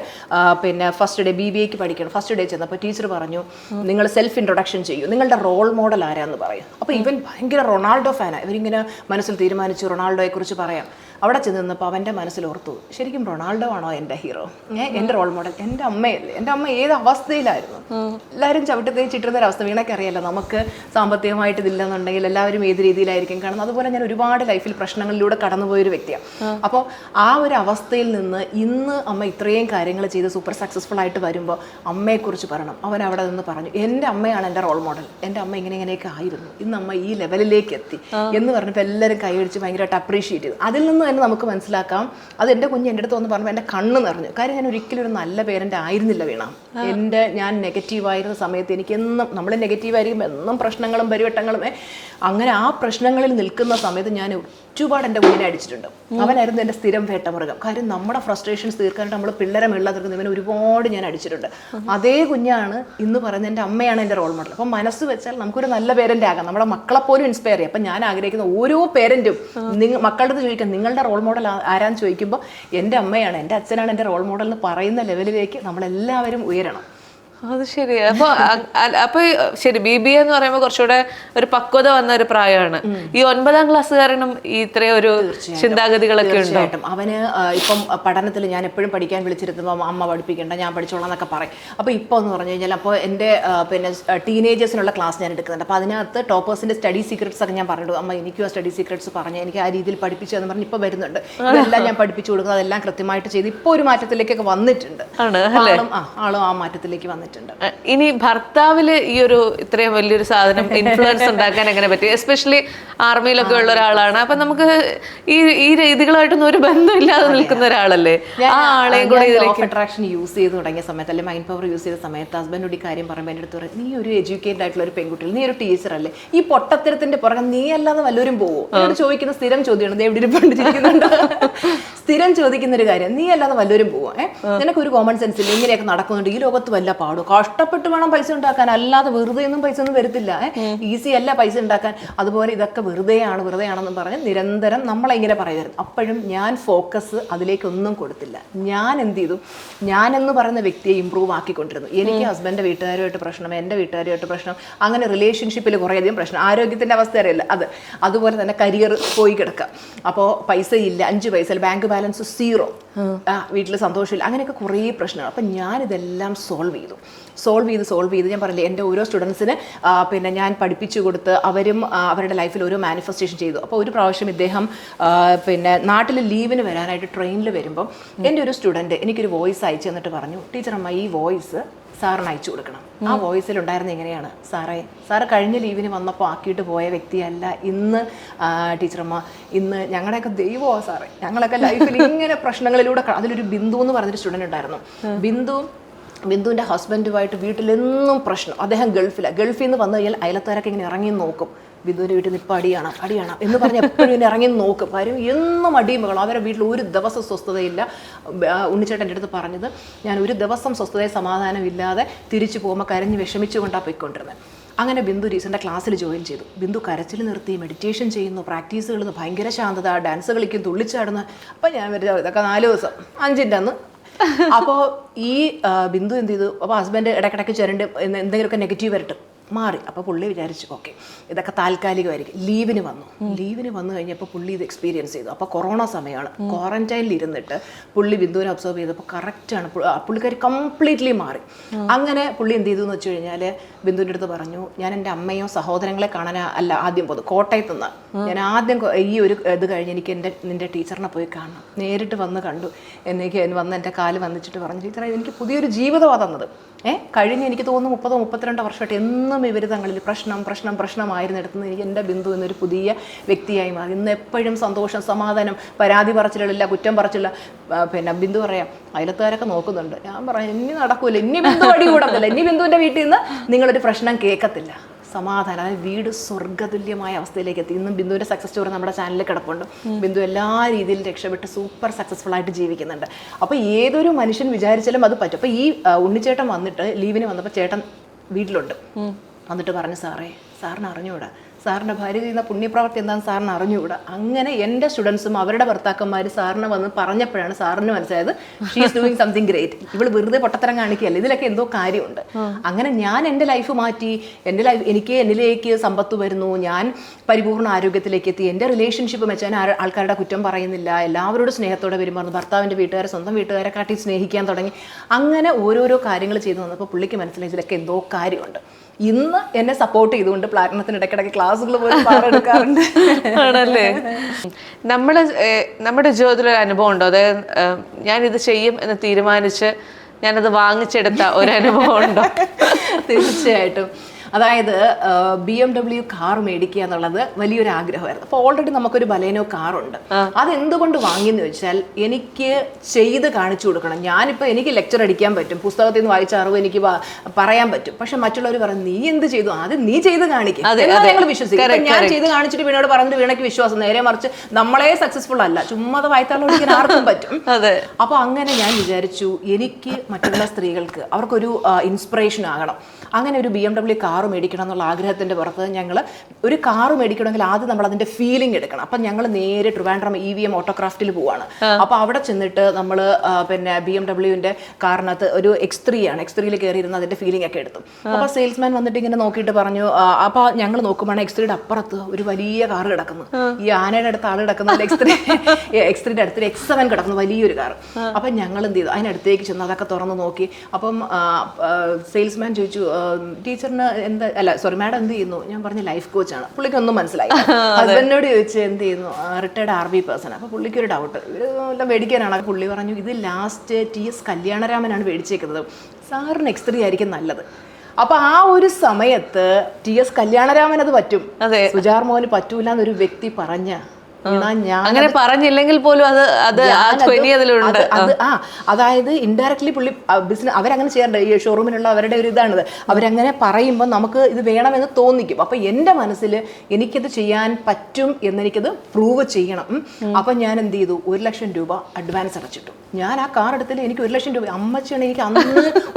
പിന്നെ ഫസ്റ്റ് ഡേ BBAക്ക് പഠിക്കണം. ഫസ്റ്റ് ഡേ ചെന്നപ്പോൾ ടീച്ചർ പറഞ്ഞു, നിങ്ങൾ സെൽഫ് ഇൻട്രൊഡക്ഷൻ ചെയ്യൂ, നിങ്ങളുടെ റോൾ മോഡൽ ആരാന്ന് പറയും. അപ്പോൾ ഇവൻ ഭയങ്കര റൊണാൾഡോ ഫാനാണ്. ഇവരിങ്ങനെ മനസ്സിൽ തീരുമാനിച്ചു, റൊണാൾഡോ കുറിച്ച് പറയാം. അവിടെ ചെന്ന് നിന്നപ്പോൾ അവൻ്റെ മനസ്സിലോർത്തു, ശരിക്കും റൊണാൾഡോ ആണോ എൻ്റെ ഹീറോ, എൻ്റെ റോൾ മോഡൽ? എൻ്റെ അമ്മയല്ലേ. എൻ്റെ അമ്മ ഏത് അവസ്ഥയിലായിരുന്നു, എല്ലാവരും ചവിട്ടി തേച്ചിട്ടിരുന്ന ഒരു അവസ്ഥ. വീണൊക്കെ അറിയാലോ, നമുക്ക് സാമ്പത്തികമായിട്ട് ഇതില്ലെന്നുണ്ടെങ്കിൽ എല്ലാവരും ഏത് രീതിയിലായിരിക്കും കാണുന്നത്. അതുപോലെ ഞാൻ ഒരുപാട് ലൈഫിൽ പ്രശ്നങ്ങളിലൂടെ കടന്നുപോയൊരു വ്യക്തിയാണ്. അപ്പോൾ ആ ഒരു അവസ്ഥയിൽ നിന്ന് ഇന്ന് അമ്മ ഇത്രയും കാര്യങ്ങൾ ചെയ്ത് സൂപ്പർ സക്സസ്ഫുൾ ആയിട്ട് വരുമ്പോൾ അമ്മയെക്കുറിച്ച് പറയണം. അവൻ അവിടെ നിന്ന് പറഞ്ഞു, എൻ്റെ അമ്മയാണ് എൻ്റെ റോൾ മോഡൽ, എൻ്റെ അമ്മ ഇങ്ങനെയൊക്കെ ആയിരുന്നു, ഇന്ന് അമ്മ ഈ ലെവലിലേക്ക് എത്തി എന്ന് പറഞ്ഞപ്പോൾ എല്ലാവരും കൈയടിച്ച് ഭയങ്കരമായിട്ട് അപ്രീഷിയേറ്റ് ചെയ്തു. അതിൽ നിന്ന് തന്നെ നമുക്ക് മനസ്സിലാക്കാം, അത് എൻ്റെ കുഞ്ഞ് എൻ്റെ അടുത്ത് വന്ന് പറഞ്ഞപ്പോൾ എൻ്റെ കണ്ണ് നിറഞ്ഞു. കാര്യം ഞാൻ ഒരിക്കലും ഒരു നല്ല പേരൻ്റ് ആയിരുന്നില്ല വീണ. ഞാൻ നെഗറ്റീവായിരുന്ന സമയത്ത് എനിക്ക് എന്നും, നമ്മൾ നെഗറ്റീവായിരിക്കും, എന്നും പ്രശ്നങ്ങളും പരിവട്ടങ്ങളും, അങ്ങനെ ആ പ്രശ്നങ്ങളിൽ നിൽക്കുന്ന സമയത്ത് ഞാൻ ഒരുപാട് എൻ്റെ കുഞ്ഞിനെ അടിച്ചിട്ടുണ്ട്. അവനായിരുന്നു എൻ്റെ സ്ഥിരം വേട്ടമൃഗം. കാര്യം നമ്മുടെ ഫ്രസ്ട്രേഷൻസ് തീർക്കാനായിട്ട് നമ്മൾ പിള്ളേരെ വെള്ളത്തിർക്കുന്ന ഇവനെ ഒരുപാട് ഞാൻ അടിച്ചിട്ടുണ്ട്. അതേ കുഞ്ഞാണ് ഇന്ന് പറയുന്നത് എൻ്റെ അമ്മയാണ് എൻ്റെ റോൾ മോഡൽ. അപ്പം മനസ്സ് വെച്ചാൽ നമുക്കൊരു നല്ല പേരൻ്റ് ആകാം, നമ്മുടെ മക്കളെപ്പോലും ഇൻസ്പയർ ചെയ്യും. അപ്പം ഞാൻ ആഗ്രഹിക്കുന്ന ഓരോ പേരൻറ്റും മക്കളുടെ അടുത്ത് ചോദിക്കാം, നിങ്ങളുടെ റോൾ മോഡൽ ആരാന്ന് ചോദിക്കുമ്പോൾ എൻ്റെ അമ്മയാണ്, എൻ്റെ അച്ഛനാണ് എൻ്റെ റോൾ മോഡൽ എന്ന് പറയുന്ന ലെവലിലേക്ക് നമ്മളെല്ലാവരും ഉയരണം. അത് ശരി. അപ്പൊ ശരി, BBA എന്ന് പറയുമ്പോൾ കുറച്ചുകൂടെ ഒരു പക്വത വന്ന ഒരു പ്രായമാണ്. ഈ 9ാം ക്ലാസ്സുകാരനും ഈ ഇത്രയും ഒരു ചിന്താഗതികളൊക്കെ ഉണ്ട്. അവന് ഇപ്പം പഠനത്തിൽ ഞാൻ എപ്പോഴും പഠിക്കാൻ വിളിച്ചിരുത്തുമ്പോൾ അമ്മ പഠിപ്പിക്കേണ്ട, ഞാൻ പഠിച്ചോളാം എന്നൊക്കെ പറയും. അപ്പോൾ ഇപ്പോൾ എന്ന് പറഞ്ഞു കഴിഞ്ഞാൽ, അപ്പോൾ എൻ്റെ പിന്നെ ടീനേജേഴ്സിനുള്ള ക്ലാസ് ഞാൻ എടുക്കുന്നുണ്ട്. അപ്പോൾ അതിനകത്ത് ടോപ്പേഴ്സിൻ്റെ സ്റ്റഡി സീക്രട്സ് ഒക്കെ ഞാൻ പറഞ്ഞിട്ടു. അമ്മ എനിക്കും ആ സ്റ്റഡി സീക്രട്സ് പറഞ്ഞ് എനിക്ക് ആ രീതിയിൽ പഠിപ്പിച്ചു എന്ന് പറഞ്ഞ് ഇപ്പോൾ വരുന്നുണ്ട്. ഇതെല്ലാം ഞാൻ പഠിപ്പിച്ചു കൊടുക്കുന്നത്, അതെല്ലാം കൃത്യമായിട്ട് ചെയ്ത് ഇപ്പോൾ ഒരു മാറ്റത്തിലേക്കൊക്കെ വന്നിട്ടുണ്ട്. ആളും ആ മാറ്റത്തിലേക്ക് വന്നിട്ടുണ്ട്. ഇനി ഭർത്താവില് ഈ ഒരു ഇത്രയും വലിയൊരു സാധനം ഇൻഫ്ലുവൻസ് ഉണ്ടാക്കാൻ എങ്ങനെ പറ്റി? എസ്പെഷ്യലി ആർമിയിലൊക്കെ ഉള്ള ഒരാളാണ്. അപ്പൊ നമുക്ക് ഈ രീതികളായിട്ടൊന്നും ഒരു ബന്ധമില്ലാതെ നിൽക്കുന്ന ഒരാളല്ലേ. ആ ആളെയും കൂടെ ഇതിലേക്ക് അട്രാക്ഷൻ യൂസ് ചെയ്ത് തുടങ്ങിയ സമയത്ത്, അല്ലെങ്കിൽ മൈൻഡ് പവർ യൂസ് ചെയ്ത സമയത്ത് ഹസ്ബൻഡോട് ഈ കാര്യം പറയുമ്പോൾ എൻ്റെ അടുത്ത് പറയും, നീ ഒരു എഡ്യൂക്കേറ്റഡ് ആയിട്ടുള്ള ഒരു പെൺകുട്ടി, നീ ഒരു ടീച്ചർ അല്ലേ, ഈ പൊട്ടത്തരത്തിന്റെ പുറകെ നീ അല്ലാതെ വല്ലവരും പോവോ? എന്നോട് ചോദിക്കുന്ന സ്ഥിരം ചോദ്യമാണ്, എവിടെ പണ്ടിരിക്കുന്നുണ്ട്, സ്ഥിരം ചോദിക്കുന്ന ഒരു കാര്യം, നീ അല്ലാതെ വല്ലവരും പോവോ? നിനക്കൊരു കോമൺ സെൻസ് ഇല്ല, ഇങ്ങനെയൊക്കെ നടക്കുന്നുണ്ട്, ഈ ലോകത്ത് വല്ല പാടും, കഷ്ടപ്പെട്ട് വേണം പൈസ ഉണ്ടാക്കാൻ, അല്ലാതെ വെറുതെ ഒന്നും പൈസ ഒന്നും വരത്തില്ല, ഈസി അല്ല പൈസ ഉണ്ടാക്കാൻ. അതുപോലെ ഇതൊക്കെ വെറുതെയാണെന്ന് പറഞ്ഞ് നിരന്തരം നമ്മളിങ്ങനെ പറയുമായിരുന്നു. അപ്പോഴും ഞാൻ ഫോക്കസ് അതിലേക്കൊന്നും കൊടുത്തില്ല. ഞാൻ എന്ത് ചെയ്തു, ഞാനെന്ന് പറയുന്ന വ്യക്തിയെ ഇമ്പ്രൂവ് ആക്കിക്കൊണ്ടിരുന്നു. എനിക്ക് ഹസ്ബൻഡിൻ്റെ വീട്ടുകാരുമായിട്ട് പ്രശ്നം, എൻ്റെ വീട്ടുകാരുമായിട്ട് പ്രശ്നം, അങ്ങനെ റിലേഷൻഷിപ്പിൽ കുറേയധികം പ്രശ്നം, ആരോഗ്യത്തിൻ്റെ അവസ്ഥ അറിയില്ല അതുപോലെ തന്നെ കരിയർ പോയി കിടക്കുക. അപ്പോൾ പൈസ ഇല്ല, 5 പൈസ, ബാങ്ക് ബാലൻസ് 0, വീട്ടിൽ സന്തോഷമില്ല, അങ്ങനെയൊക്കെ കുറേ പ്രശ്നങ്ങൾ. അപ്പം ഞാനിതെല്ലാം സോൾവ് ചെയ്ത് ഞാൻ പറഞ്ഞില്ലേ, എൻ്റെ ഓരോ സ്റ്റുഡൻസിന് പിന്നെ ഞാൻ പഠിപ്പിച്ചു കൊടുത്ത് അവരും അവരുടെ ലൈഫിൽ ഓരോ മാനിഫെസ്റ്റേഷൻ ചെയ്തു. അപ്പോൾ ഒരു പ്രാവശ്യം ഇദ്ദേഹം പിന്നെ നാട്ടിൽ ലീവിന് വരാനായിട്ട് ട്രെയിനിൽ വരുമ്പം എൻ്റെ ഒരു സ്റ്റുഡൻറ്റ് എനിക്കൊരു വോയിസ് അയച്ചു തന്നിട്ട് പറഞ്ഞു, ടീച്ചറമ്മ ഈ വോയിസ് സാറിന് അയച്ചു കൊടുക്കണം. ആ വോയിസിൽ ഉണ്ടായിരുന്ന എങ്ങനെയാണ്, സാറ് കഴിഞ്ഞ ലീവിന് വന്നപ്പോൾ ആക്കിയിട്ട് പോയ വ്യക്തിയല്ല ഇന്ന് ടീച്ചറമ്മ, ഇന്ന് ഞങ്ങളുടെയൊക്കെ ദൈവമാണ് സാറേ, ഞങ്ങളൊക്കെ ലൈഫിൽ ഇങ്ങനെ പ്രശ്നങ്ങളിലൂടെ. അതിലൊരു ബിന്ദു എന്ന് പറഞ്ഞൊരു സ്റ്റുഡൻറ്റ് ഉണ്ടായിരുന്നു. ബിന്ദുവിൻ്റെ ഹസ്ബൻഡുമായിട്ട് വീട്ടിലെന്നും പ്രശ്നം. അദ്ദേഹം ഗൾഫിൽ നിന്ന് വന്നു കഴിഞ്ഞാൽ അയലത്താരൊക്കെ ഇങ്ങനെ ഇറങ്ങി നോക്കും, ബിന്ദുവിൻ്റെ വീട്ടിൽ നിന്ന് ഇപ്പോൾ അടിയാണ് എന്ന് പറഞ്ഞ് എപ്പോഴും ഇങ്ങനെ ഇറങ്ങി നോക്കും. കാര്യം എന്നും അടിയും മകളും. അവരുടെ വീട്ടിൽ ഒരു ദിവസം സ്വസ്ഥതയില്ല. ഉണ്ണിച്ചേട്ടൻ എൻ്റെ അടുത്ത് പറഞ്ഞത്, ഞാൻ ഒരു ദിവസം സ്വസ്ഥതയും സമാധാനമില്ലാതെ തിരിച്ചു പോകുമ്പോൾ കരഞ്ഞ് വിഷമിച്ചുകൊണ്ടാണ് പോയിക്കൊണ്ടിരുന്നത്. അങ്ങനെ ബിന്ദു ടീച്ചറിൻ്റെ ക്ലാസ്സിൽ ജോയിൻ ചെയ്തു. ബിന്ദു കരച്ചിൽ നിർത്തി, മെഡിറ്റേഷൻ ചെയ്യുന്നു, പ്രാക്ടീസുകൾ, ഭയങ്കര ശാന്തത, ഡാൻസ് കളിക്കും, തുള്ളിച്ചാടുന്നു. അപ്പം ഞാൻ ഇതൊക്കെ 4 ദിവസം 5ൻ്റെ അന്ന്. അപ്പോൾ ഈ ബിന്ദു എന്ത് ചെയ്തു, അപ്പോൾ ഹസ്ബൻഡ് ഇടയ്ക്കിടയ്ക്ക് ചേരേണ്ട എന്തെങ്കിലുമൊക്കെ നെഗറ്റീവ് വരട്ടെ മാറി. അപ്പോൾ പുള്ളി വിചാരിച്ചു ഓക്കെ ഇതൊക്കെ താൽക്കാലികമായിരിക്കും. ലീവിന് വന്നു കഴിഞ്ഞപ്പോൾ പുള്ളി ഇത് എക്സ്പീരിയൻസ് ചെയ്തു. അപ്പോൾ കൊറോണ സമയമാണ്, ക്വാറന്റൈനിൽ ഇരുന്നിട്ട് പുള്ളി ബിന്ദുവിനെ ഒബ്സർവ് ചെയ്തപ്പോൾ കറക്റ്റാണ്, പുള്ളിക്കാരി കംപ്ലീറ്റ്ലി മാറി. അങ്ങനെ പുള്ളി എന്ത് ചെയ്തു എന്ന് വെച്ച് കഴിഞ്ഞാൽ ബിന്ദുവിൻ്റെ അടുത്ത് പറഞ്ഞു, ഞാൻ എൻ്റെ അമ്മയോ സഹോദരങ്ങളെ കാണാൻ അല്ല ആദ്യം പോകുന്നത്, കോട്ടയത്ത് നിന്ന് ഞാൻ ആദ്യം ഈ ഒരു ഇത് കഴിഞ്ഞ് എനിക്ക് നിൻ്റെ ടീച്ചറിനെ പോയി കാണണം. നേരിട്ട് വന്ന് കണ്ടു. വന്ന് എൻ്റെ കാല് വന്നിച്ചിട്ട് പറഞ്ഞു, ടീച്ചറെ എനിക്ക് പുതിയൊരു ജീവിതമാണ് തന്നത്. കഴിഞ്ഞ് എനിക്ക് തോന്നുന്നു 30-32 വർഷമായിട്ട് എന്നും ഇവർ തങ്ങളിൽ പ്രശ്നമായിരുന്നിടത്തുനിന്ന് എനിക്ക് എൻ്റെ ബിന്ദു എന്നൊരു പുതിയ വ്യക്തിയായി മാറി. ഇന്ന് എപ്പോഴും സന്തോഷം, സമാധാനം, പരാതി പറച്ചിലില്ല, കുറ്റം പറച്ചില്ല. പിന്നെ ബിന്ദു പറയാം, അയലത്തുകാരൊക്കെ നോക്കുന്നുണ്ട്. ഞാൻ പറയാം, ഇനി നടക്കൂല, ഇനി ബിന്ദു അടി കൂടത്തില്ല, ഇനി ബിന്ദുവിൻ്റെ വീട്ടിൽ നിന്ന് നിങ്ങളൊരു പ്രശ്നം കേൾക്കത്തില്ല. സമാധാനം, അതായത് വീട് സ്വർഗ്ഗതുല്യമായ അവസ്ഥയിലേക്ക് എത്തി. ഇന്നും ബിന്ദുവിൻ്റെ സക്സസ് സ്റ്റോറി നമ്മുടെ ചാനലിൽ കിടപ്പുണ്ട്. ബിന്ദു എല്ലാ രീതിയിലും രക്ഷപ്പെട്ട് സൂപ്പർ സക്സസ്ഫുൾ ആയിട്ട് ജീവിക്കുന്നുണ്ട്. അപ്പോൾ ഏതൊരു മനുഷ്യൻ വിചാരിച്ചാലും അത് പറ്റും. അപ്പോൾ ഈ ഉണ്ണിച്ചേട്ടൻ വന്നിട്ട് ലീവിന് വന്നപ്പോൾ ചേട്ടൻ വീട്ടിലുണ്ട്. വന്നിട്ട് പറഞ്ഞു, സാറിന് അറിഞ്ഞൂടാ, സാറിൻ്റെ ഭാര്യ ചെയ്യുന്ന പുണ്യപ്രവർത്തി എന്താണെന്ന് സാറിന് അറിഞ്ഞുകൂടാ. അങ്ങനെ എൻ്റെ സ്റ്റുഡൻസും അവരുടെ ഭർത്താക്കന്മാർ സാറിന് വന്ന് പറഞ്ഞപ്പോഴാണ് സാറിന് മനസ്സിലായത് she is doing something great. ഇവൾ വെറുതെ പൊട്ടത്തരം കാണിക്കുകയല്ല, ഇതിലൊക്കെ എന്തോ കാര്യമുണ്ട്. അങ്ങനെ ഞാൻ എൻ്റെ ലൈഫ് മാറ്റി. എൻ്റെ ലൈഫ് എന്നിലേക്ക് സമ്പത്ത് വരുന്നു, ഞാൻ പരിപൂർണ്ണ ആരോഗ്യത്തിലേക്ക് എത്തി, എൻ്റെ റിലേഷൻഷിപ്പ് മെച്ചാൻ ആൾക്കാരുടെ കുറ്റം പറയുന്നില്ല, എല്ലാവരോടും സ്നേഹത്തോടെ പെരുമാറുന്നു, ഭർത്താവിൻ്റെ വീട്ടുകാരെ സ്വന്തം വീട്ടുകാരെ കാട്ടി സ്നേഹിക്കാൻ തുടങ്ങി. അങ്ങനെ ഓരോരോ കാര്യങ്ങൾ ചെയ്തു വന്നപ്പോൾ പുള്ളിക്ക് മനസ്സിലായി ഇതിലൊക്കെ എന്തോ കാര്യമുണ്ട്. ഇന്ന് എന്നെ സപ്പോർട്ട് ചെയ്തുകൊണ്ട് പ്ലാറ്റിനത്തിന് ഇടയ്ക്കിടയ്ക്ക് ക്ലാസ്സുകൾ പോലും പാടെടുക്കാറുണ്ട്. ആണല്ലേ? നമ്മുടെ ജീവിതത്തിലൊരു അനുഭവം ഉണ്ടോ? അതായത് ഞാനിത് ചെയ്യും എന്ന് തീരുമാനിച്ച് ഞാനത് വാങ്ങിച്ചെടുത്ത ഒരു അനുഭവം ഉണ്ടോ? തീർച്ചയായിട്ടും. അതായത് BMW കാർ മേടിക്കുക എന്നുള്ളത് വലിയൊരു ആഗ്രഹമായിരുന്നു. അപ്പോൾ ഓൾറെഡി നമുക്കൊരു ബലേനോ കാറുണ്ട്. അതെന്തുകൊണ്ട് വാങ്ങിയെന്ന് ചോദിച്ചാൽ എനിക്ക് ചെയ്ത് കാണിച്ചു കൊടുക്കണം. ഞാനിപ്പോൾ എനിക്ക് ലെക്ചർ അടിക്കാൻ പറ്റും, പുസ്തകത്തിൽ നിന്ന് വായിച്ച അറിവ് എനിക്ക് പറയാൻ പറ്റും. പക്ഷെ മറ്റുള്ളവർ പറയും നീ എന്ത് ചെയ്തു, ആദ്യം നീ ചെയ്ത് കാണിക്കും, ഞങ്ങൾ വിശ്വസിക്കും. ഞാൻ ചെയ്ത് കാണിച്ചിട്ട് വീണോട് പറഞ്ഞിട്ട് വീണയ്ക്ക് വിശ്വാസം. നേരെ മറിച്ച് നമ്മളെ സക്സസ്ഫുൾ അല്ല, ചുമ്മാ വായിത്താളം ഓടിക്കാൻ ആർക്കും പറ്റും. അപ്പോൾ അങ്ങനെ ഞാൻ വിചാരിച്ചു എനിക്ക് മറ്റുള്ള സ്ത്രീകൾക്ക് അവർക്കൊരു ഇൻസ്പിറേഷൻ ആകണം. അങ്ങനെ ഒരു BMW കാർ മേടിക്കണം എന്നുള്ള ആഗ്രഹത്തിൻ്റെ പുറത്ത് ഞങ്ങൾ ഒരു കാർ മേടിക്കണമെങ്കിൽ ആദ്യം നമ്മൾ അതിൻ്റെ ഫീലിംഗ് എടുക്കണം. അപ്പം ഞങ്ങൾ നേരെ ട്രിവാൻഡ്രം EVM ഓട്ടോക്രാഫ്റ്റിൽ പോവാണ്. അപ്പോൾ അവിടെ ചെന്നിട്ട് നമ്മൾ പിന്നെ BMWൻ്റെ കാറിനകത്ത് ഒരു X3 ആണ്, X3യിൽ കയറിയിരുന്ന അതിൻ്റെ ഫീലിംഗ് ഒക്കെ എടുത്തു. അപ്പോൾ സെയിൽസ്മാൻ വന്നിട്ട് ഇങ്ങനെ നോക്കിയിട്ട് പറഞ്ഞു, അപ്പോൾ ഞങ്ങൾ നോക്കുമ്പോഴാണ് X3യുടെ അപ്പുറത്ത് ഒരു വലിയ കാർ കിടക്കുന്നു. ഈ ആനയുടെ അടുത്ത് ആൾ കിടക്കുന്ന X3യുടെ അടുത്ത് X7 കിടക്കുന്നു, വലിയൊരു കാർ. അപ്പം ഞങ്ങൾ എന്ത് ചെയ്തു, അതിനടുത്തേക്ക് ചെന്ന് അതൊക്കെ തുറന്ന് നോക്കി. അപ്പം സെയിൽസ്മാൻ ചോദിച്ചു ടീച്ചറിന് മാഡം എന്ത് ചെയ്യുന്നു? ഞാൻ പറഞ്ഞ ലൈഫ് കോച്ചാണ്. പുള്ളിക്ക് ഒന്നും മനസ്സിലായി. ഹസ്ബൻഡിനോട് ചോദിച്ചു എന്ത് ചെയ്യുന്നു? Retired army person. അപ്പോൾ പുള്ളിക്ക് ഒരു ഡൗട്ട്, എല്ലാം മേടിക്കാനാണ്. പുള്ളി പറഞ്ഞു ഇത് ലാസ്റ്റ് TS കല്യാണരാമനാണ് മേടിച്ചേക്കുന്നത്, സാറിന് X3 ആയിരിക്കും നല്ലത്. അപ്പൊ ആ ഒരു സമയത്ത് TS കല്യാണരാമൻ അത് പറ്റും, സുജാർ മോഹന് പറ്റൂല എന്നൊരു വ്യക്തി പറഞ്ഞ അങ്ങനെ പറഞ്ഞില്ലെങ്കിൽ പോലും അതായത് ഇൻഡയറക്ട്ലി പുള്ളി ബിസിനസ് അവരങ്ങനെ ചെയ്യാറുണ്ട്. ഈ ഷോറൂമിലുള്ള അവരുടെ ഒരു ഇതാണിത്. അവരങ്ങനെ പറയുമ്പോൾ നമുക്ക് ഇത് വേണമെന്ന് തോന്നിക്കും. അപ്പൊ എൻ്റെ മനസ്സിൽ എനിക്കത് ചെയ്യാൻ പറ്റും എന്നെനിക്കത് പ്രൂവ് ചെയ്യണം. അപ്പൊ ഞാൻ എന്ത് ചെയ്തു, 1 ലക്ഷം രൂപ അഡ്വാൻസ് അടച്ചിട്ടു. ഞാൻ ആ കാർ എടുത്തിൽ എനിക്ക് 1 ലക്ഷം രൂപ. അമ്മച്ചിയാണ് എനിക്ക് അന്ന്